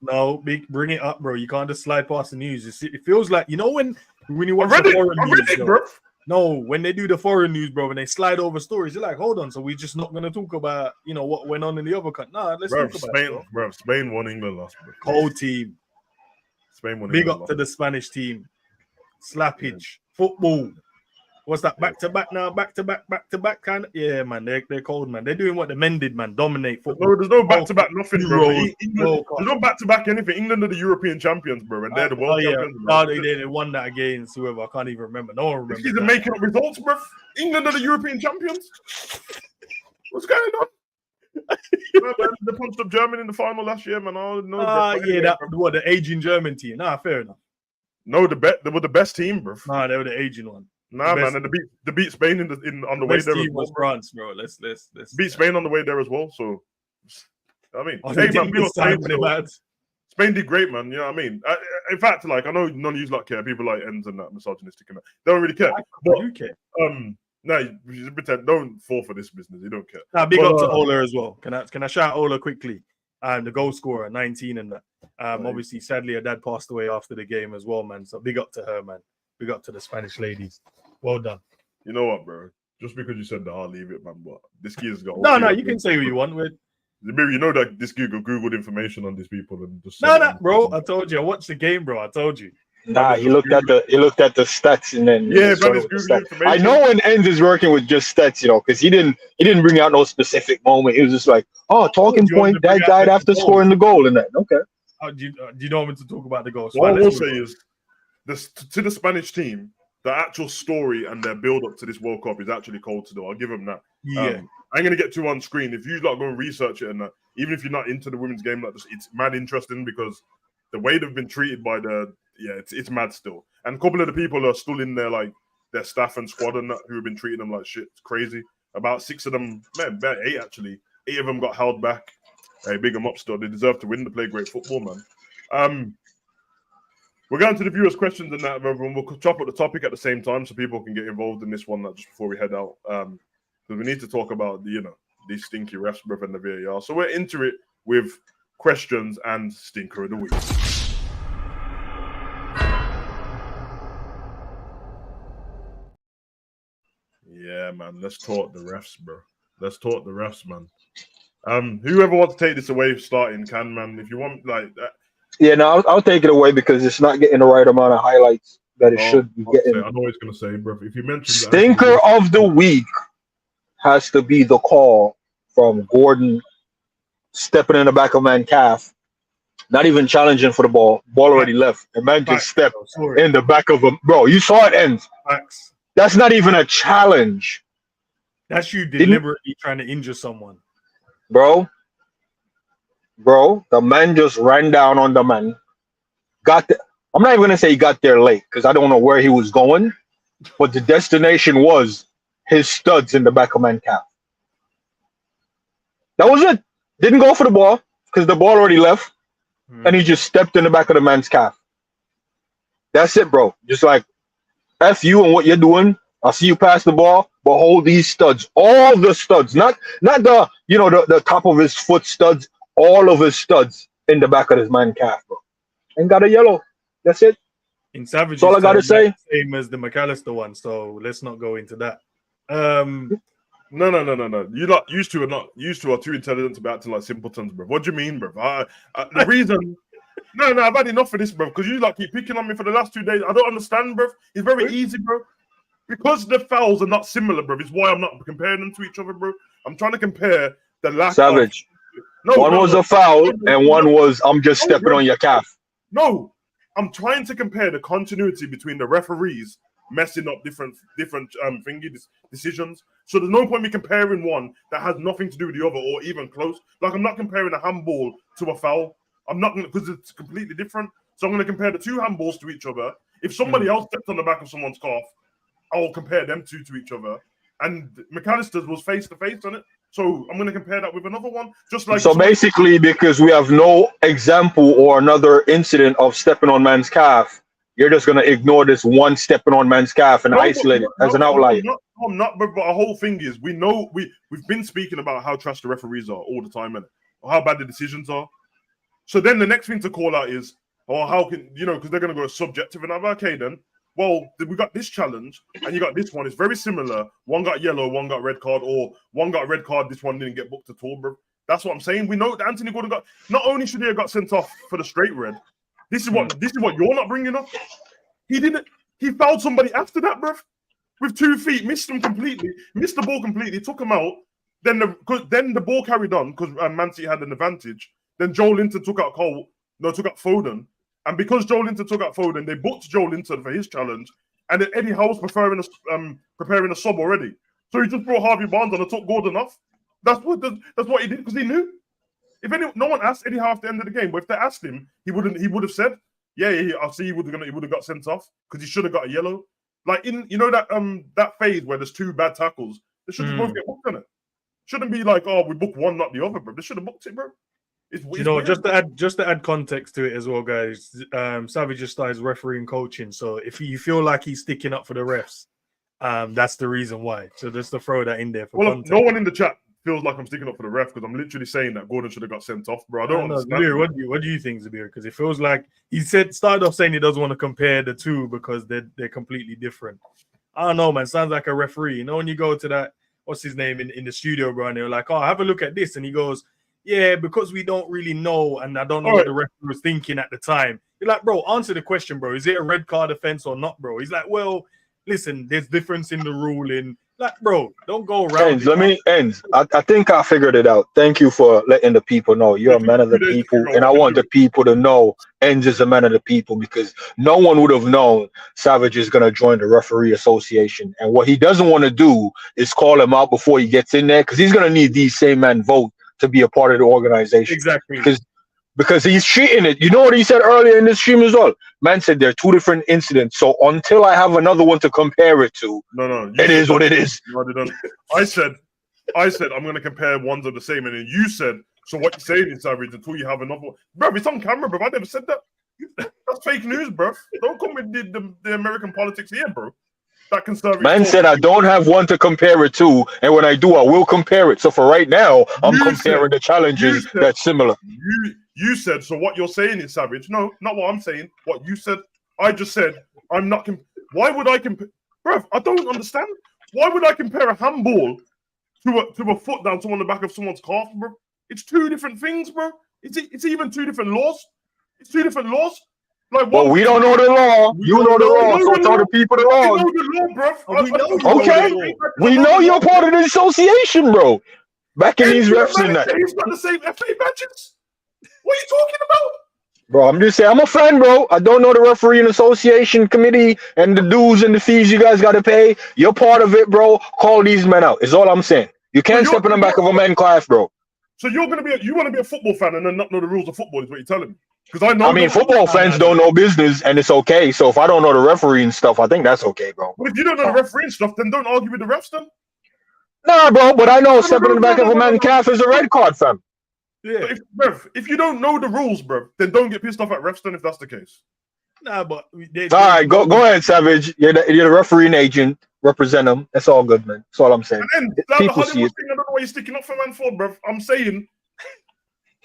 [SPEAKER 5] No, bring it up, bro. You can't just slide past the news. It feels like when you watch the foreign news, bro. No, when they do the foreign news, bro, and they slide over stories, you're like, hold on, so we're just not gonna talk about what went on in the other country. Nah, let's talk about
[SPEAKER 2] Spain,
[SPEAKER 5] it,
[SPEAKER 2] bro. Spain won, England lost, bro.
[SPEAKER 5] Cold team.
[SPEAKER 2] Spain won.
[SPEAKER 5] Big up to the Spanish team. Slappage. Football. What's that? Back to back now, back to back kind of. Yeah, man, they're cold, man. They're doing what the men did, man. Dominate football.
[SPEAKER 2] There's no back to back nothing, bro. There's no back to back anything. England are the European champions, bro, and they're the world champions.
[SPEAKER 5] Oh, they won that against whoever. I can't even remember. No one remembers.
[SPEAKER 2] They're making up results, bro. England are the European champions. What's going on? They punched up Germany in the final last year, man.
[SPEAKER 5] The aging German team. Nah, fair enough.
[SPEAKER 2] No, they were the best team, bro.
[SPEAKER 5] Nah, they were the aging one.
[SPEAKER 2] Nah, man, and they beat Spain on the way there.
[SPEAKER 5] Team was France, bro. Let's
[SPEAKER 2] beat Spain on the way there as well. So, I mean, Spain did great, man. You know what I mean? In fact, like I know none of you like care. People like ends and that misogynistic and that. They don't really care.
[SPEAKER 5] But you care.
[SPEAKER 2] No, you pretend. Don't fall for this business. You don't care.
[SPEAKER 5] Nah, big up to Ola as well. Can I shout Ola quickly? The goal scorer, 19 and that. Obviously, sadly, her dad passed away after the game as well, man. So big up to her, man. Big up to the Spanish ladies. Well done.
[SPEAKER 2] You know what, bro? Just because you said that, I'll leave it, man. But this kid's got.
[SPEAKER 5] No, you can say what you want with.
[SPEAKER 2] You know that this Googled information on these people and just.
[SPEAKER 5] No, bro. I told you. I watched the game, bro. I told you.
[SPEAKER 3] Nah, he looked at the stats and then I know when Enz is working with just stats, because he didn't bring out no specific moment. He was just like, talking point that died after scoring the goal and that. Okay.
[SPEAKER 5] Do you know me to talk about the goal?
[SPEAKER 2] What I will say is, to the Spanish team, the actual story and their build up to this World Cup is actually cold to do. I'll give them that.
[SPEAKER 5] Yeah.
[SPEAKER 2] I'm gonna get too on screen. If you go and research it and that, even if you're not into the women's game, it's mad interesting because the way they've been treated by it's mad still. And a couple of the people are still in there, like their staff and squad and that, who have been treating them like shit. It's crazy. About 6 of them, man, about 8 actually. 8 of them got held back. Hey, big them up still. They deserve to win. They play great football, man. We're going to the viewers' questions and that, and we'll chop up the topic at the same time so people can get involved in this one just before we head out. Because we need to talk about these stinky refs, bruv, and the VAR. So we're into it with questions and stinker of the week. Yeah, man. Let's talk the refs, bro. Let's talk the refs, man. Whoever wants to take this away starting can, man. If you want, like that.
[SPEAKER 3] Yeah, no, I'll take it away because it's not getting the right amount of highlights that it should be getting.
[SPEAKER 2] I know what he's going to say, bro. If you mention
[SPEAKER 3] stinker of the week has to be the call from Gordon stepping in the back of man's calf, not even challenging for the ball. Ball already left. And man just stepped in the back of him. Bro, you saw it end. That's not even a challenge.
[SPEAKER 5] That's you deliberately trying to injure someone.
[SPEAKER 3] Bro, the man just ran down on the man. I'm not even going to say he got there late because I don't know where he was going, but the destination was his studs in the back of man's calf. That was it. Didn't go for the ball because the ball already left, and he just stepped in the back of the man's calf. That's it, bro. Just like, F you and what you're doing. I'll see you pass the ball, but hold these studs. All the studs. Not the, the top of his foot studs. All of his studs in the back of his man's calf, bro. And got a yellow. That's it.
[SPEAKER 5] In Savage,
[SPEAKER 3] that's all I got to say.
[SPEAKER 5] Same as the McAllister one, so let's not go into that.
[SPEAKER 2] No. You lot used to are too intelligent to be acting like simpletons, bro. What do you mean, bro? The reason... No, I've had enough of this, bro, because you keep picking on me for the last 2 days. I don't understand, bro. It's very easy, bro. Because the fouls are not similar, bro, is why I'm not comparing them to each other, bro. I'm trying to compare the lack
[SPEAKER 3] Savage. One was a foul, and one was, I'm just stepping on your calf.
[SPEAKER 2] No, I'm trying to compare the continuity between the referees messing up different decisions. So there's no point me comparing one that has nothing to do with the other or even close. Like, I'm not comparing a handball to a foul. I'm not going to, because it's completely different. So I'm going to compare the 2 handballs to each other. If somebody else stepped on the back of someone's calf, I'll compare them two to each other. And McAllister's was face-to-face on it. So I'm going to compare that with another one. Just like
[SPEAKER 3] so basically, because we have no example or another incident of stepping on man's calf, you're just going to ignore this one stepping on man's calf and isolate it as an outlier.
[SPEAKER 2] I'm not, but our whole thing is we've been speaking about how trash the referees are all the time, or how bad the decisions are. So then the next thing to call out is, how can, because they're going to go subjective. And I'm like, okay, then, well, we got this challenge and you got this one. It's very similar. One got yellow, one got red card, or one got red card, this one didn't get booked at all, bro. That's what I'm saying. We know that Anthony Gordon got, not only should he have got sent off for the straight red, this is what you're not bringing up. He fouled somebody after that, bro, with 2 feet, missed the ball completely, took him out. Then the ball carried on because Man City had an advantage. Then Joe Linton took out Foden. And because Joe Linton took out Foden, they booked Joe Linton for his challenge. And then Eddie Howe was preparing a sub already. So he just brought Harvey Barnes on and took Gordon off. That's what he did because he knew. No one asked Eddie Howe at the end of the game, but if they asked him, he would have said, I'll see he would have got sent off because he should have got a yellow. Like that phase where there's 2 bad tackles, they should both get booked on it. Shouldn't be like, we book one, not the other, bro. They should have booked it, bro.
[SPEAKER 5] Just to add context to it as well, guys. Savage just started refereeing coaching, so if you feel like he's sticking up for the refs, that's the reason why. So just to throw that in there for context.
[SPEAKER 2] No one in the chat feels like I'm sticking up for the ref because I'm literally saying that Gordon should have got sent off, bro. I don't understand.
[SPEAKER 5] Zabir, what do you think, Zabir? Because it feels like he started off saying he doesn't want to compare the 2 because they're completely different. I don't know, man. Sounds like a referee. When you go to that, what's his name in the studio, bro, and they're like, have a look at this, and he goes, yeah, because we don't really know, and I don't know what the referee was thinking at the time. You're like, bro, answer the question, bro. Is it a red card offense or not, bro? He's like, well, listen, there's difference in the ruling. Like, bro, don't go around.
[SPEAKER 3] I think I figured it out. Thank you for letting the people know. You're a man of the people, and I want the people to know Enz is a man of the people because no one would have known Savage is going to join the referee association. And what he doesn't want to do is call him out before he gets in there because he's going to need these same men vote to be a part of the organization.
[SPEAKER 5] Exactly.
[SPEAKER 3] Because because he's cheating it. You know what he said earlier in this stream as well? Man said there are two different incidents. So until I have another one to compare it to,
[SPEAKER 2] No.
[SPEAKER 3] it is what it is.
[SPEAKER 2] No, I didn't. I said I'm going to compare ones of the same, and then you said, so what you're saying is average until you have another one. Bro, it's on camera, bro. I never said that. That's fake news, bro. Don't come with the American politics here, bro. That conservative.
[SPEAKER 3] Man said I don't have one to compare it to, and when I do, I will compare it. So for right now, I'm comparing the challenges that's similar.
[SPEAKER 2] You said, so what you're saying is savage. No, not what I'm saying. What you said, I just said, I'm not. Why would I compare? Bro, I don't understand. Why would I compare a handball to a foot down on the back of someone's calf, bro? It's two different things, bro. It's even two different laws. It's two different laws. Like,
[SPEAKER 3] well, we don't know the law. You know the law, so tell the people the law.
[SPEAKER 2] We know the law, bro.
[SPEAKER 3] Okay, we know you're part of the association, bro. Back in these refs and that.
[SPEAKER 2] He's got the same FA badges. What are you talking about?
[SPEAKER 3] Bro, I'm just saying, I'm a fan, bro. I don't know the referee and association committee and the dues and the fees you guys got to pay. You're part of it, bro. Call these men out. Is all I'm saying. You can't step in the back of a man class, bro.
[SPEAKER 2] So you want to be a football fan and then not know the rules of football is what you're telling me? Because I know.
[SPEAKER 3] I mean, football fans don't know business, and it's okay. So if I don't know the refereeing stuff, I think that's okay, bro.
[SPEAKER 2] But if you don't know the refereeing stuff, then don't argue with the refs, then.
[SPEAKER 3] Nah, bro. But I know stepping in the back of a man calf is a red card, fam.
[SPEAKER 2] Yeah. If you don't know the rules, bro, then don't get pissed off at refs, then, if that's the case.
[SPEAKER 5] Nah, but
[SPEAKER 3] all right, go ahead, Savage. You're the refereeing agent. Represent them. That's all good, man. That's all I'm saying.
[SPEAKER 2] And then people see it. I don't know why you're sticking up for man for, bro. I'm saying,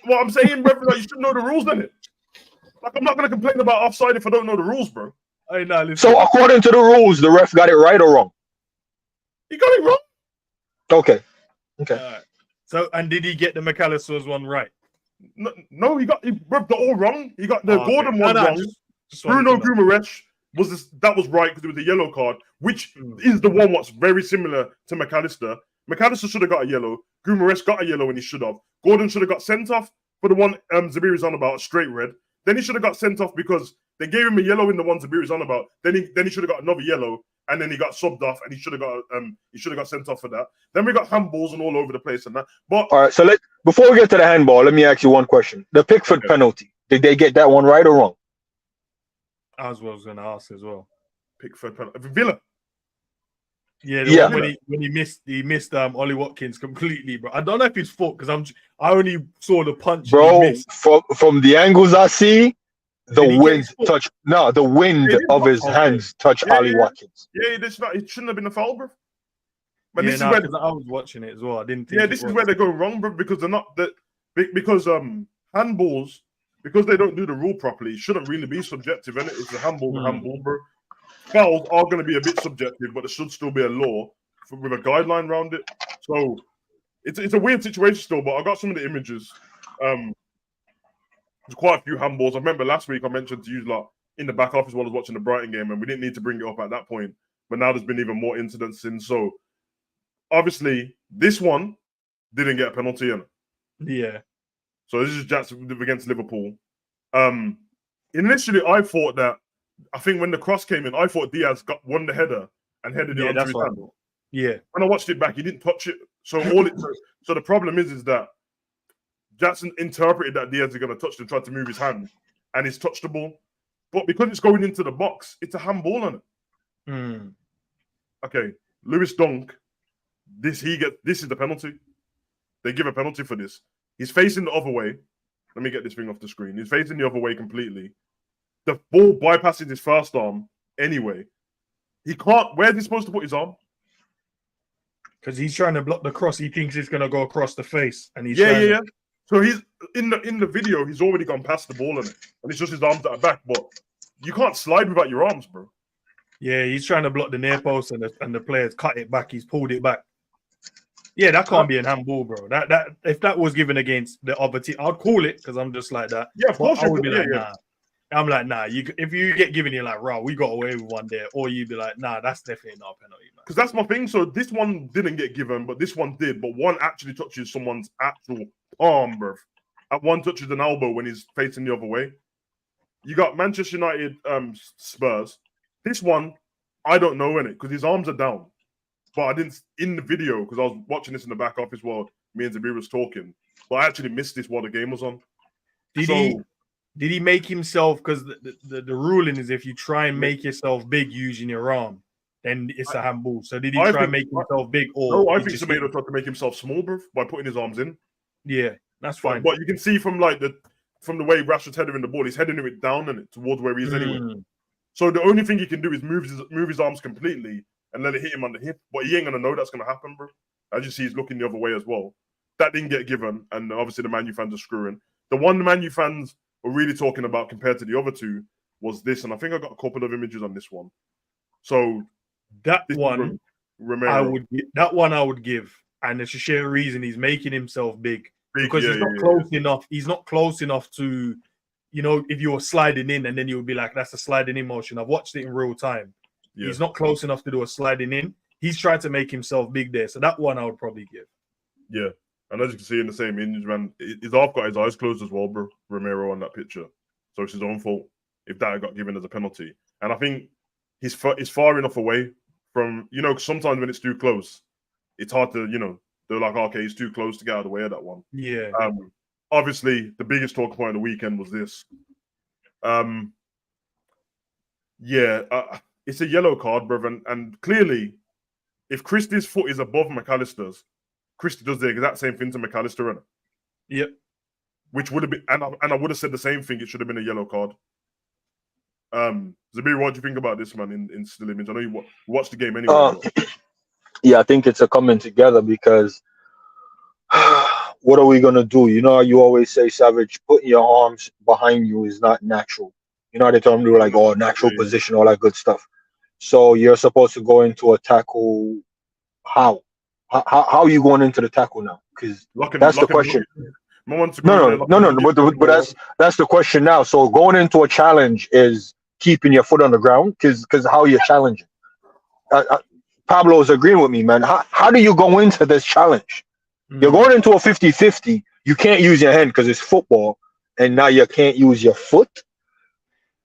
[SPEAKER 2] bro, like, you should know the rules, then. Like, I'm not gonna complain about offside if I don't know the rules, bro.
[SPEAKER 3] So according to the rules, the ref got it right or wrong?
[SPEAKER 2] He got it wrong.
[SPEAKER 3] Okay.
[SPEAKER 5] So, and did he get the McAllister's one right?
[SPEAKER 2] No, he rubbed it all wrong. He got the Gordon one wrong. Bruno Guimaraes that was right because it was a yellow card, which is the one what's very similar to McAllister. McAllister should have got a yellow. Guimaraes got a yellow when he should have. Gordon should have got sent off for the one Zabiri's on about, straight red. Then he should have got sent off because they gave him a yellow in the one Zabiri's on about. Then he should have got another yellow, and then he got subbed off, and he should have got sent off for that. Then we got handballs and all over the place and that. But
[SPEAKER 3] all right, so before we get to the handball, let me ask you one question: the Pickford penalty, did they get that one right or wrong?
[SPEAKER 5] I was going to ask as well.
[SPEAKER 2] Pickford penalty, Villa.
[SPEAKER 5] Yeah, when he missed Ollie Watkins completely, bro. I don't know if it's fault because I only saw the punch.
[SPEAKER 3] Bro, from the angles I see, the wind of his hands touched Ollie Watkins.
[SPEAKER 2] Yeah, it shouldn't have been a foul, bro.
[SPEAKER 5] But this is where I was watching it as well. I didn't think.
[SPEAKER 2] Yeah, this is where they go wrong, bro, because they're not because handballs, because they don't do the rule properly, it shouldn't really be subjective, innit? It's a handball, bro. Fouls are going to be a bit subjective, but there should still be a law with a guideline around it. So it's a weird situation still, but I got some of the images. There's quite a few handballs. I remember last week I mentioned to you like in the back office while I was watching the Brighton game, and we didn't need to bring it up at that point. But now there's been even more incidents since. So obviously this one didn't get a penalty in it.
[SPEAKER 5] Yeah.
[SPEAKER 2] So this is Jackson against Liverpool. Initially I thought that. I think when the cross came in, I thought Diaz won the header and headed it onto his hand.
[SPEAKER 5] Yeah.
[SPEAKER 2] When I watched it back, he didn't touch it. So so the problem is that Jackson interpreted that Diaz is going to touch and tried to move his hand, and he's touched the ball. But because it's going into the box, it's a handball on it. Okay, Lewis Dunk. This is the penalty. They give a penalty for this. He's facing the other way. Let me get this thing off the screen. He's facing the other way completely. The ball bypasses his first arm anyway. He can't. Where's he supposed to put his arm?
[SPEAKER 5] Because he's trying to block the cross. He thinks it's going to go across the face, and he's
[SPEAKER 2] yeah. So he's in the video. He's already gone past the ball in it, and it's just his arms that are back. But you can't slide without your arms, bro.
[SPEAKER 5] Yeah, he's trying to block the near post, and the players cut it back. He's pulled it back. Yeah, that can't be an handball, bro. That if that was given against the other team, I'd call it because I'm just like that.
[SPEAKER 2] Yeah, of course.
[SPEAKER 5] I would be like, nah. I'm like, nah. If you get given, you're like, "Raw, we got away with one there," or you'd be like, "Nah, that's definitely not a penalty."
[SPEAKER 2] Because that's my thing. So this one didn't get given, but this one did. But one actually touches someone's actual arm, bro. At one touches an elbow when he's facing the other way. You got Manchester United, Spurs. This one, I don't know in it because his arms are down. But I didn't in the video because I was watching this in the back office while me and Zabir was talking. But I actually missed this while the game was on.
[SPEAKER 5] Did he make himself? Because the ruling is if you try and make yourself big using your arm, then it's a handball. So did he try and make himself big, or
[SPEAKER 2] no? I
[SPEAKER 5] he
[SPEAKER 2] think
[SPEAKER 5] just
[SPEAKER 2] Semedo tried to make himself small, bro, by putting his arms in.
[SPEAKER 5] Yeah, that's fine.
[SPEAKER 2] But you can see from the way Rashford's heading the ball, he's heading it down and towards where he is anyway. So the only thing he can do is move his arms completely and let it hit him on the hip. But he ain't gonna know that's gonna happen, bro. As you see, he's looking the other way as well. That didn't get given, and obviously the Man U fans are screwing. The one the Man U fans were really talking about compared to the other two was this, and I think I got a couple of images on this one. So
[SPEAKER 5] that one,
[SPEAKER 2] Romero.
[SPEAKER 5] I would give, and it's a sheer reason he's making himself big because he's not close enough. He's not close enough to, if you were sliding in, and then you would be like, "That's a sliding in motion." I've watched it in real time. Yeah. He's not close enough to do a sliding in. He's trying to make himself big there, so that one I would probably give.
[SPEAKER 2] Yeah. And as you can see in the same image, man, his half got his eyes closed as well, bro. Romero on that picture. So it's his own fault if that got given as a penalty. And I think he's far enough away from, sometimes when it's too close, it's hard to, they're like, okay, he's too close to get out of the way of that one.
[SPEAKER 5] Yeah.
[SPEAKER 2] Obviously, the biggest talk point of the weekend was this. It's a yellow card, bro. And clearly, if Christie's foot is above McAllister's, Christie does the exact same thing to McAllister, innit?
[SPEAKER 5] Yep.
[SPEAKER 2] Which would have been, and I would have said the same thing. It should have been a yellow card. Zabir, what do you think about this, man? In still image, I know you watched the game anyway.
[SPEAKER 3] Yeah, I think it's a coming together because what are we gonna do? You always say, Savage, putting your arms behind you is not natural. They tell them like, natural position, all that good stuff. So you're supposed to go into a tackle. How are you going into the tackle now? Because that's the question. No. But that's the question now. So going into a challenge is keeping your foot on the ground because how you're challenging. Pablo's agreeing with me, man. How do you go into this challenge? You're going into a 50-50. You can't use your hand because it's football, and now you can't use your foot.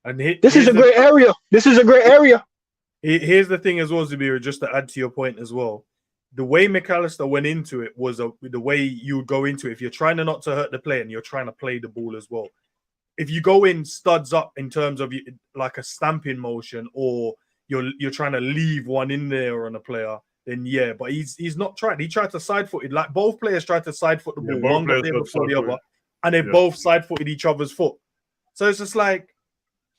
[SPEAKER 5] And
[SPEAKER 3] this is a great area.
[SPEAKER 5] Here's the thing as well, Zabir, just to add to your point as well. The way McAllister went into it was the way you would go into it. If you're trying not to hurt the player and you're trying to play the ball as well. If you go in studs up in terms of like a stamping motion, or you're trying to leave one in there on a player, then yeah. But he's not trying. He tried to side-footed. Like both players tried to side-foot the ball. One got there before the other, and they both side-footed each other's foot. So it's just like,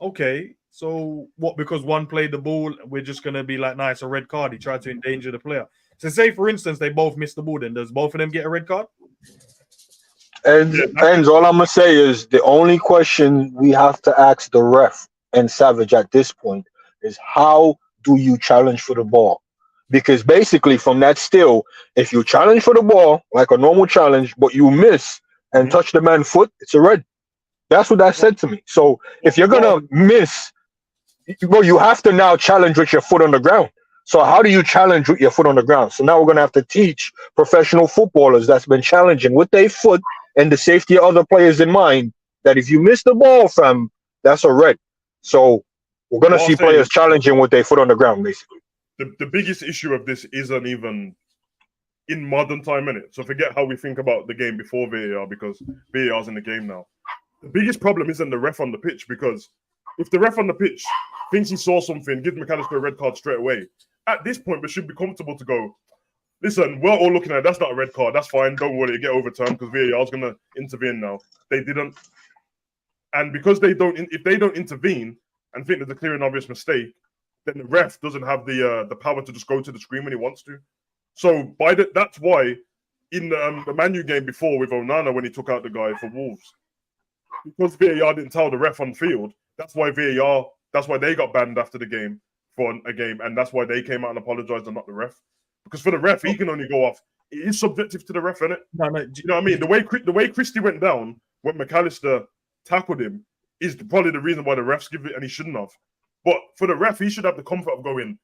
[SPEAKER 5] okay, so what? Because one played the ball, we're just gonna be like, nah, it's a red card. He tried to endanger the player. So say, for instance, they both missed the ball, then does both of them get a red card?
[SPEAKER 3] And all I'm going to say is the only question we have to ask the ref and Savage at this point is how do you challenge for the ball? Because basically from that still, if you challenge for the ball, like a normal challenge, but you miss and touch the man's foot, it's a red. That's what that said to me. So if you're going to miss, well, you have to now challenge with your foot on the ground. So how do you challenge with your foot on the ground? So now we're going to have to teach professional footballers that's been challenging with their foot and the safety of other players in mind that if you miss the ball, fam, that's a red. So we're going to see players challenging with their foot on the ground, basically.
[SPEAKER 2] The biggest issue of this isn't even in modern time, innit? So forget how we think about the game before VAR, because VAR's in the game now. The biggest problem isn't the ref on the pitch, because if the ref on the pitch thinks he saw something, give McAllister a red card straight away, at this point, we should be comfortable to go, listen, we're all looking at it. That's not a red card. That's fine. Don't worry. Get overturned because VAR is going to intervene now. They didn't. And because if they don't intervene and think there's a clear and obvious mistake, then the ref doesn't have the power to just go to the screen when he wants to. So that's why in the Man U game before with Onana, when he took out the guy for Wolves, because VAR didn't tell the ref on field, that's why they got banned after the game for a game, and that's why they came out and apologized and not the ref. Because for the ref, he can only go off. It is subjective to the ref, isn't it?
[SPEAKER 5] No,
[SPEAKER 2] you know what I mean? The way Christie went down when McAllister tackled him is probably the reason why the refs give it, and he shouldn't have. But for the ref, he should have the comfort of going,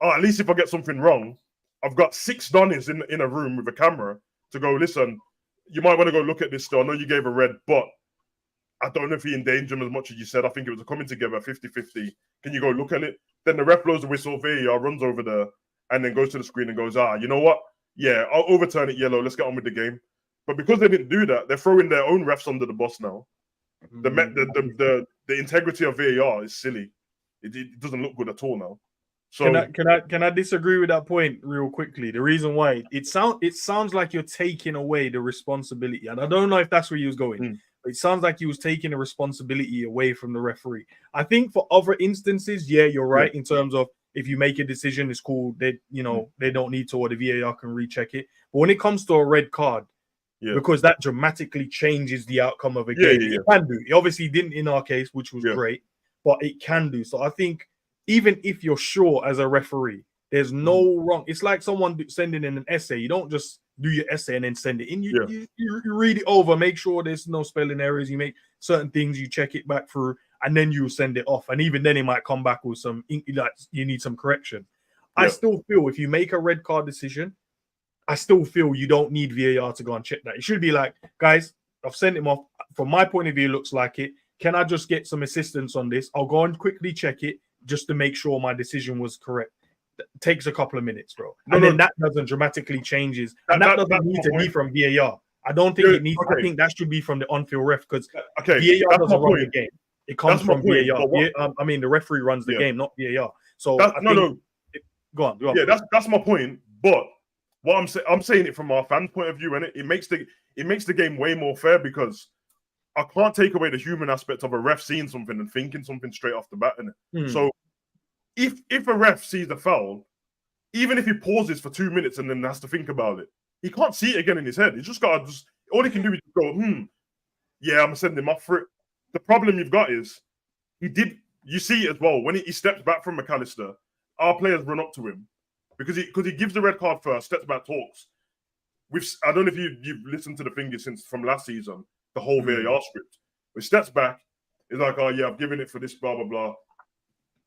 [SPEAKER 2] at least if I get something wrong, I've got 6 Donnies in a room with a camera to go, listen, you might want to go look at this still. I know you gave a red, but I don't know if he endangered him as much as you said. I think it was a coming together 50-50. Can you go look at it? Then the ref blows the whistle, VAR runs over there, and then goes to the screen and goes, you know what? Yeah, I'll overturn it yellow. Let's get on with the game. But because they didn't do that, they're throwing their own refs under the bus now. The integrity of VAR is silly. It doesn't look good at all now. So
[SPEAKER 5] can I disagree with that point real quickly? The reason why it sounds like you're taking away the responsibility, and I don't know if that's where you was going. But it sounds like you was taking the responsibility away from the referee. I think for other instances, yeah, you're right in terms of if you make a decision, it's cool. They don't need to, or the VAR can recheck it. But when it comes to a red card, because that dramatically changes the outcome of a game, it can do. It obviously didn't in our case, which was great, but it can do. So I think even if you're sure as a referee, there's no wrong. It's like someone sending in an essay. You don't just do your essay and then send it in. You read it over, make sure there's no spelling errors. You make certain things, you check it back through, and then you send it off. And even then, it might come back with some, like you need some correction. I still feel if you make a red card decision, I still feel you don't need VAR to go and check that. It should be like, guys, I've sent him off. From my point of view, it looks like it. Can I just get some assistance on this? I'll go and quickly check it just to make sure my decision was correct. It takes a couple of minutes, bro. Then that doesn't dramatically changes. And that doesn't need to be from VAR. I don't think it needs. Okay. I think that should be from the on-field ref because VAR doesn't run the game. It comes from VAR. I mean, the referee runs the game, not VAR. So go on.
[SPEAKER 2] Yeah, that's my point. But what I'm saying it from our fans' point of view, and it makes the game way more fair because I can't take away the human aspect of a ref seeing something and thinking something straight off the bat. So if a ref sees a foul, even if he pauses for 2 minutes and then has to think about it, he can't see it again in his head. He's just got to all he can do is go, yeah, I'm gonna send him off for it. The problem you've got is you see it as well when he steps back from McAllister, our players run up to him because he gives the red card first, steps back, talks. I don't know if you've listened to the finger since from last season, the whole VAR script. He steps back, he's like, oh yeah, I've given it for this, blah blah blah.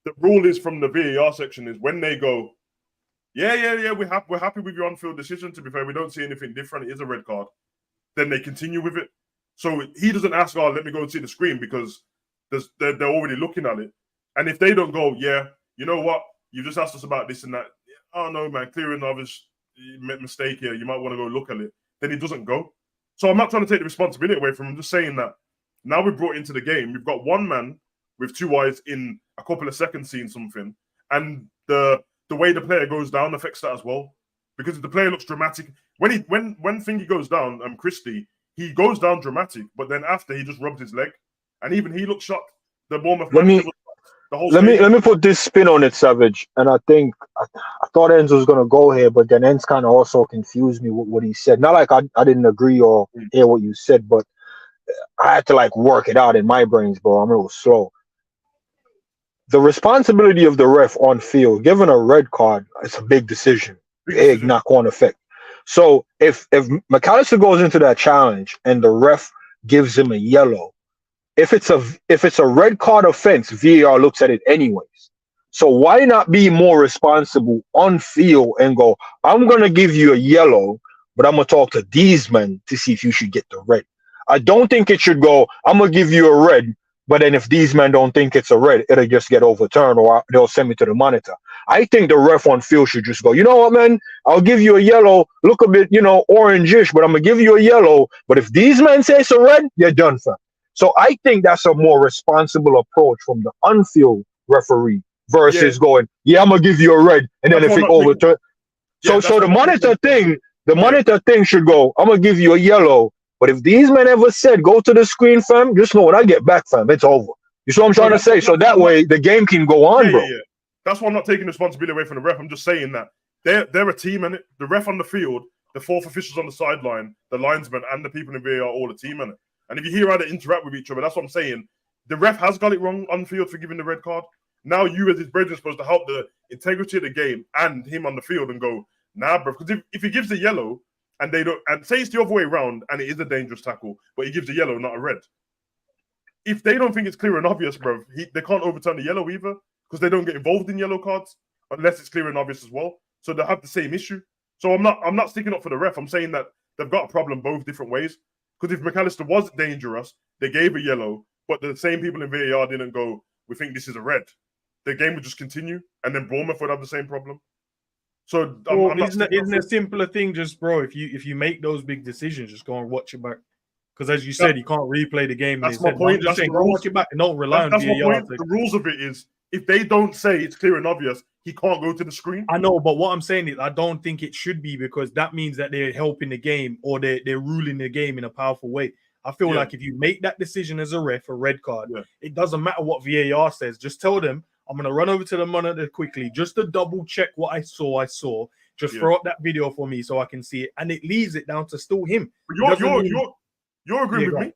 [SPEAKER 2] The rule is from the VAR section is when they go, yeah, we're happy with your on-field decision. To be fair, we don't see anything different. It is a red card. Then they continue with it. So he doesn't ask, oh, let me go and see the screen because they're already looking at it. And if they don't go, yeah, you know what? You just asked us about this and that. Oh, no, man, clear and obvious mistake here. You might want to go look at it. Then he doesn't go. So I'm not trying to take the responsibility away from him. I'm just saying that now we've brought into the game, we've got one man with two eyes in a couple of seconds seeing something. And the way the player goes down affects that as well. Because if the player looks dramatic, when Thingy goes down, Christie, he goes down dramatic, but then after he just rubs his leg, and even he looks shocked. The Bournemouth let
[SPEAKER 3] me put this spin on it, Savage. And I think I thought Enzo was gonna go here, but then Enzo kind of also confused me with what he said. Not like I didn't agree or hear what you said, but I had to like work it out in my brains, bro. I'm a little slow. The responsibility of the ref on field, given a red card, it's a big decision. Big knock-on effect. So if McAllister goes into that challenge and the ref gives him a yellow, if it's a red card offense, VAR looks at it anyways. So why not be more responsible on field and go, I'm gonna give you a yellow, but I'm gonna talk to these men to see if you should get the red. I don't think it should go, I'm gonna give you a red, but then if these men don't think it's a red, it'll just get overturned or they'll send me to the monitor. I think the ref on field should just go, you know what, man? I'll give you a yellow, look a bit, orangish, but I'm going to give you a yellow. But if these men say it's a red, you're done, fam. So I think that's a more responsible approach from the on-field referee versus going, yeah, I'm going to give you a red. And then if it overturns. So the monitor thing should go, I'm going to give you a yellow. But if these men ever said, go to the screen, fam, just know when I get back, fam, it's over. You see what I'm trying to say? So that way the game can go on, bro. Yeah.
[SPEAKER 2] That's why I'm not taking responsibility away from the ref. I'm just saying that they're a team, and the ref on the field, the fourth officials on the sideline, the linesmen, and the people in VAR are all a team, in it. And if you hear how they interact with each other, that's what I'm saying. The ref has got it wrong on the field for giving the red card. Now you, as his brethren, are supposed to help the integrity of the game and him on the field and go, nah, bro. Because if he gives a yellow and they don't, and say it's the other way around and it is a dangerous tackle, but he gives a yellow, not a red. If they don't think it's clear and obvious, bro, they can't overturn the yellow either. Because they don't get involved in yellow cards unless it's clear and obvious as well. So they have the same issue. So I'm not sticking up for the ref. I'm saying that they've got a problem both different ways. Because if McAllister was dangerous, they gave a yellow, but the same people in VAR didn't go, we think this is a red. The game would just continue, and then Bournemouth would have the same problem. So
[SPEAKER 5] isn't a simpler thing, just bro? If you make those big decisions, just go and watch it back. Because as you said, you can't replay the game.
[SPEAKER 2] That's my point.
[SPEAKER 5] I'm just saying, go watch it back and don't rely on
[SPEAKER 2] That's my
[SPEAKER 5] VAR.
[SPEAKER 2] point. The rules of it is if they don't say it's clear and obvious, he can't go to the screen.
[SPEAKER 5] I know, but what I'm saying is I don't think it should be, because that means that they're helping the game or they're ruling the game in a powerful way. I feel like if you make that decision as a ref, a red card, it doesn't matter what VAR says. Just tell them, I'm going to run over to the monitor quickly just to double check what I saw. Just throw up that video for me so I can see it. And it leaves it down to still him.
[SPEAKER 2] But you're agreeing with me?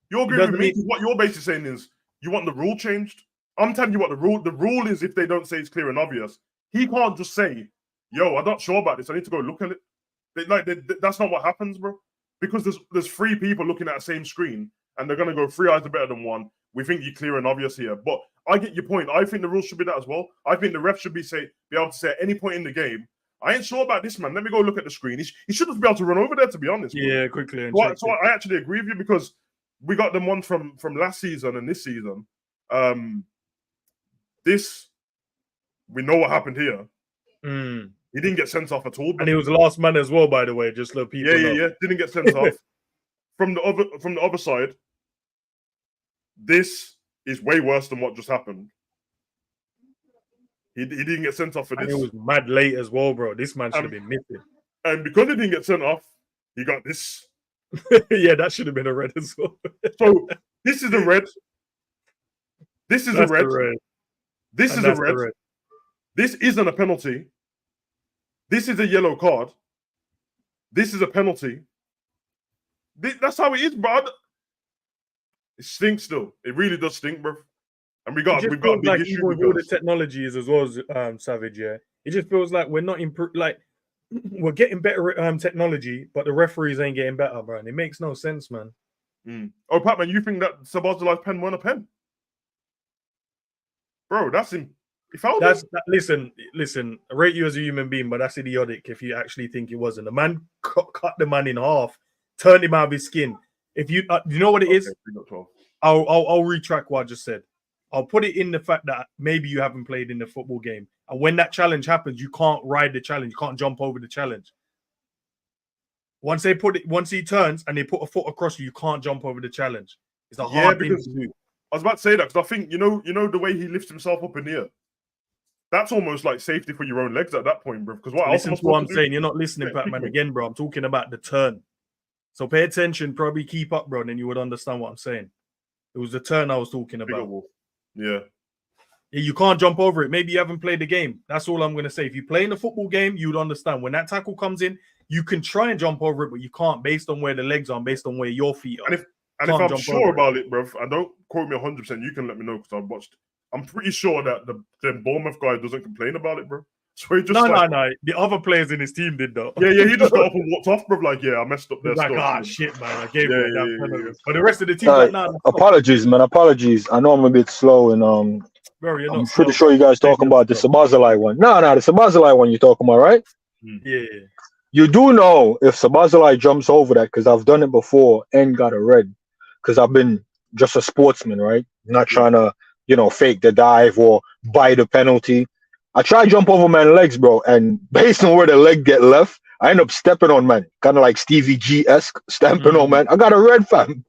[SPEAKER 2] You're agreeing with me? What you're basically saying is you want the rule changed. I'm telling you what the rule is. If they don't say it's clear and obvious, he can't just say, yo, I'm not sure about this, I need to go look at it. That's not what happens, bro. Because there's 3 people looking at the same screen and they're going to go 3 eyes are better than 1. We think you're clear and obvious here. But I get your point. I think the rules should be that as well. I think the ref should be able to say at any point in the game, I ain't sure about this, man. Let me go look at the screen. He should just be able to run over there, to be honest. Bro.
[SPEAKER 5] Yeah, quickly.
[SPEAKER 2] So I actually agree with you, because we got them one from last season and this season. This, we know what happened here. He didn't get sent off at all.
[SPEAKER 5] And he was the last man as well, by the way. Just let people know.
[SPEAKER 2] Yeah. Didn't get sent off. From the other side, this is way worse than what just happened. He didn't get sent off for this.
[SPEAKER 5] And it was mad late as well, bro. This man should have been missing.
[SPEAKER 2] And because he didn't get sent off, he got this.
[SPEAKER 5] Yeah, that should have been a red as well.
[SPEAKER 2] So this is a red. This is a red. This is a red. This isn't a penalty. This is a yellow card. This is a penalty. That's how it is, bro. It stinks still. It really does stink, bro. And we've got a big issue with
[SPEAKER 5] all the technologies as well as Savage. Yeah, it just feels like we're not like we're getting better technology, but the referees ain't getting better, bro. And it makes no sense, man.
[SPEAKER 2] Oh, Patman, you think that Sabazalai's pen weren't a pen? Bro, that's him. He fouled him. Listen, I rate you as a human being, but that's idiotic if you actually think it wasn't. The man cut the man in half, turned him out of his skin. If you you know what it is? I'll retract what I just said. I'll put it in the fact that maybe you haven't played in the football game. And when that challenge happens, you can't ride the challenge. You can't jump over the challenge. Once he turns and they put a foot across you can't jump over the challenge. It's a hard thing to do. I was about to say that because I think, you know the way he lifts himself up in the air, that's almost like safety for your own legs at that point, bro. Because
[SPEAKER 5] listen to what I'm saying. You're not listening, Batman, again, bro. I'm talking about the turn. So pay attention, probably keep up, bro, and then you would understand what I'm saying. It was the turn I was talking about.
[SPEAKER 2] Yeah.
[SPEAKER 5] You can't jump over it. Maybe you haven't played the game. That's all I'm going to say. If you play in a football game, you'd understand. When that tackle comes in, you can try and jump over it, but you can't based on where the legs are, based on where your feet are.
[SPEAKER 2] And if I'm sure about it, bro, and don't quote me 100%, you can let me know because I've watched. I'm pretty sure that the Bournemouth guy doesn't complain about it, bro. So he just
[SPEAKER 5] no. The other players in his team did though.
[SPEAKER 2] Yeah. He just got up and walked off, bro. Like, I messed up there.
[SPEAKER 5] Like, shit, man. I gave it that penalty. But the rest of the team,
[SPEAKER 3] apologies, man. Apologies. I know I'm a bit slow, and
[SPEAKER 5] bro,
[SPEAKER 3] I'm pretty sure you guys talking about the Sabazalai one. No, the Sabazalai one you're talking about, right?
[SPEAKER 5] Yeah.
[SPEAKER 3] You do know if Sabazalai jumps over that, because I've done it before and got a red, because I've been just a sportsman, right? Not trying to, fake the dive or buy the penalty. I try to jump over man's legs, bro, and based on where the leg get left, I end up stepping on man, kind of like Stevie G-esque stamping on man. I got a red, fam.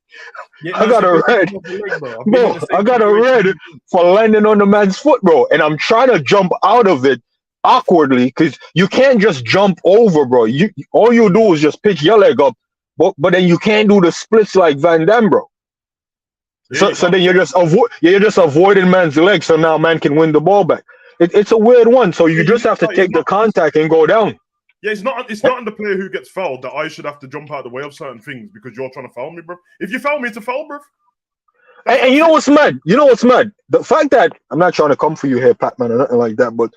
[SPEAKER 3] I got a red, bro. I got a red for landing on the man's foot, bro, and I'm trying to jump out of it awkwardly because you can't just jump over, bro. All you do is just pitch your leg up, but then you can't do the splits like Van Damme, bro. So then you're just avoiding man's leg, so now man can win the ball back. It's a weird one. So you just have to take the contact and go down.
[SPEAKER 2] Yeah, it's not on the player who gets fouled that I should have to jump out of the way of certain things because you're trying to foul me, bro. If you foul me, it's a foul, bro.
[SPEAKER 3] And you know what's mad? The fact that I'm not trying to come for you here, Patman, or nothing like that, but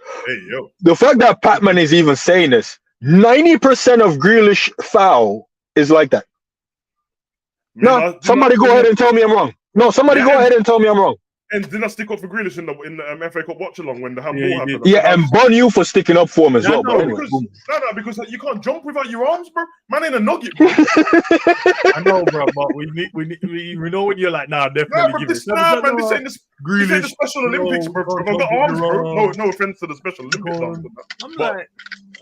[SPEAKER 3] the fact that Patman is even saying this, 90% of Grealish foul is like that. Somebody go ahead and tell me I'm wrong. No, somebody go ahead and tell me I'm wrong.
[SPEAKER 2] And didn't I stick up for Grealish in the FA Cup watch along when the handball
[SPEAKER 5] Yeah, you
[SPEAKER 2] happened?
[SPEAKER 5] did.
[SPEAKER 3] Yeah, and bun you for sticking up for him as well.
[SPEAKER 2] No,
[SPEAKER 3] But anyway,
[SPEAKER 2] because you can't jump without your arms, bro. Man ain't a nugget, bro.
[SPEAKER 5] I know, bro, but we know when you're like, nah, definitely give it.
[SPEAKER 2] This ain't the Special Olympics, bro. I've got arms, bro. No offense to the Special Olympics.
[SPEAKER 5] I'm like,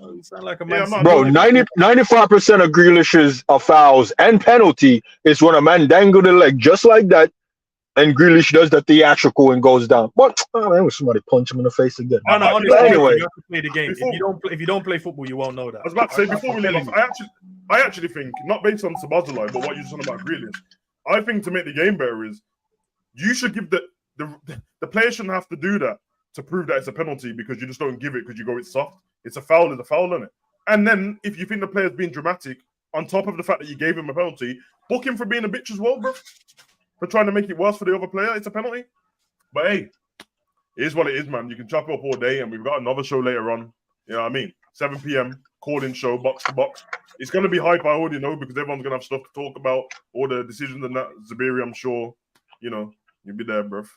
[SPEAKER 5] oh, you sound like a man.
[SPEAKER 3] bro, 95% of Grealish's fouls and penalty is when a man dangle the leg just like that, and Grealish does the theatrical and goes down. But man, somebody punch him in the face again.
[SPEAKER 5] No,
[SPEAKER 3] anyway,
[SPEAKER 5] you have to play the game. If you don't play football, you won't know that.
[SPEAKER 2] I was about to say before we leave off, I actually think, not based on Sabazalai, but what you're saying about Grealish, I think to make the game better is you should give the player shouldn't have to do that to prove that it's a penalty, because you just don't give it because you go it's soft. It's a foul, isn't it? And then if you think the player's being dramatic, on top of the fact that you gave him a penalty, book him for being a bitch as well, bro. For trying to make it worse for the other player, it's a penalty. But hey, it is what it is, man. You can chop it up all day, and we've got another show later on. You know what I mean? 7 p.m. call-in show, box to box. It's going to be hype, I already know, because everyone's going to have stuff to talk about, all the decisions and that. Zabiri, I'm sure, you'll be there, bruv.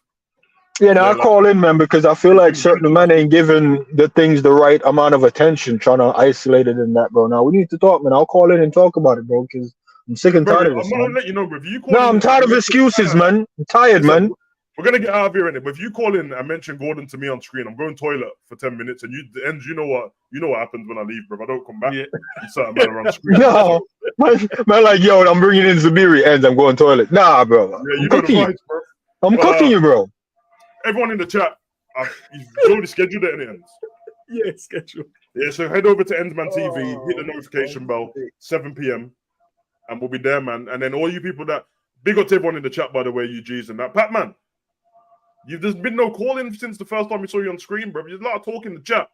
[SPEAKER 3] Yeah, I'll call in, man, because I feel like certain men ain't giving the things the right amount of attention, trying to isolate it in that, bro. Now, we need to talk, man. I'll call in and talk about it, bro, because I'm sick and tired of this.
[SPEAKER 2] I'm going to let you know, bro. If you call
[SPEAKER 3] I'm tired of excuses, man. I'm tired, man.
[SPEAKER 2] We're going to get out of here, innit? But if you call in and mention Gordon to me on screen, I'm going toilet for 10 minutes, and you know what happens when I leave, bro. I don't come back. Yeah. You start man around screen.
[SPEAKER 3] No, man, like, yo, I'm bringing in Zabiri, and I'm going toilet. Nah, bro.
[SPEAKER 2] Yeah, you know the vibes, bro.
[SPEAKER 3] I'm cooking you, bro.
[SPEAKER 2] Everyone in the chat, you've already scheduled it, innit?
[SPEAKER 5] Yeah, scheduled.
[SPEAKER 2] Yeah, so head over to Endsman TV, hit the notification bell, 7 p.m. and we'll be there, man. And then all you people that big up to everyone in the chat, by the way, you G's and that. Pat, man, there's been no calling since the first time we saw you on screen, bro. There's a lot of talk in the chat,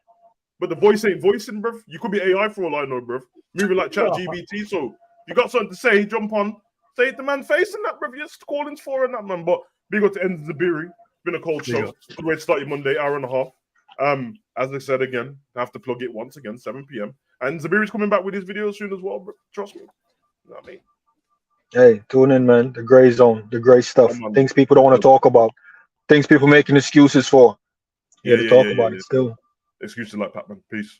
[SPEAKER 2] but the voice ain't voicing, bro. You could be AI for all I know, bro. Moving like chat GBT. So you got something to say, jump on, say it to man facing that, bro. Just calling's for and that, man. But big up to Ends Zabiri. It's been a cold show. Good way to start your Monday, hour and a half. As I said again, I have to plug it once again, 7 p.m. And Zabiri's coming back with his videos soon as well, bro. Trust me. You know what I mean?
[SPEAKER 3] Hey, tune in, man. The gray zone, the gray stuff. Things people don't want to talk about. Things people making excuses for. Yeah, to talk about it still.
[SPEAKER 2] Excuses like Pat-Man. Peace.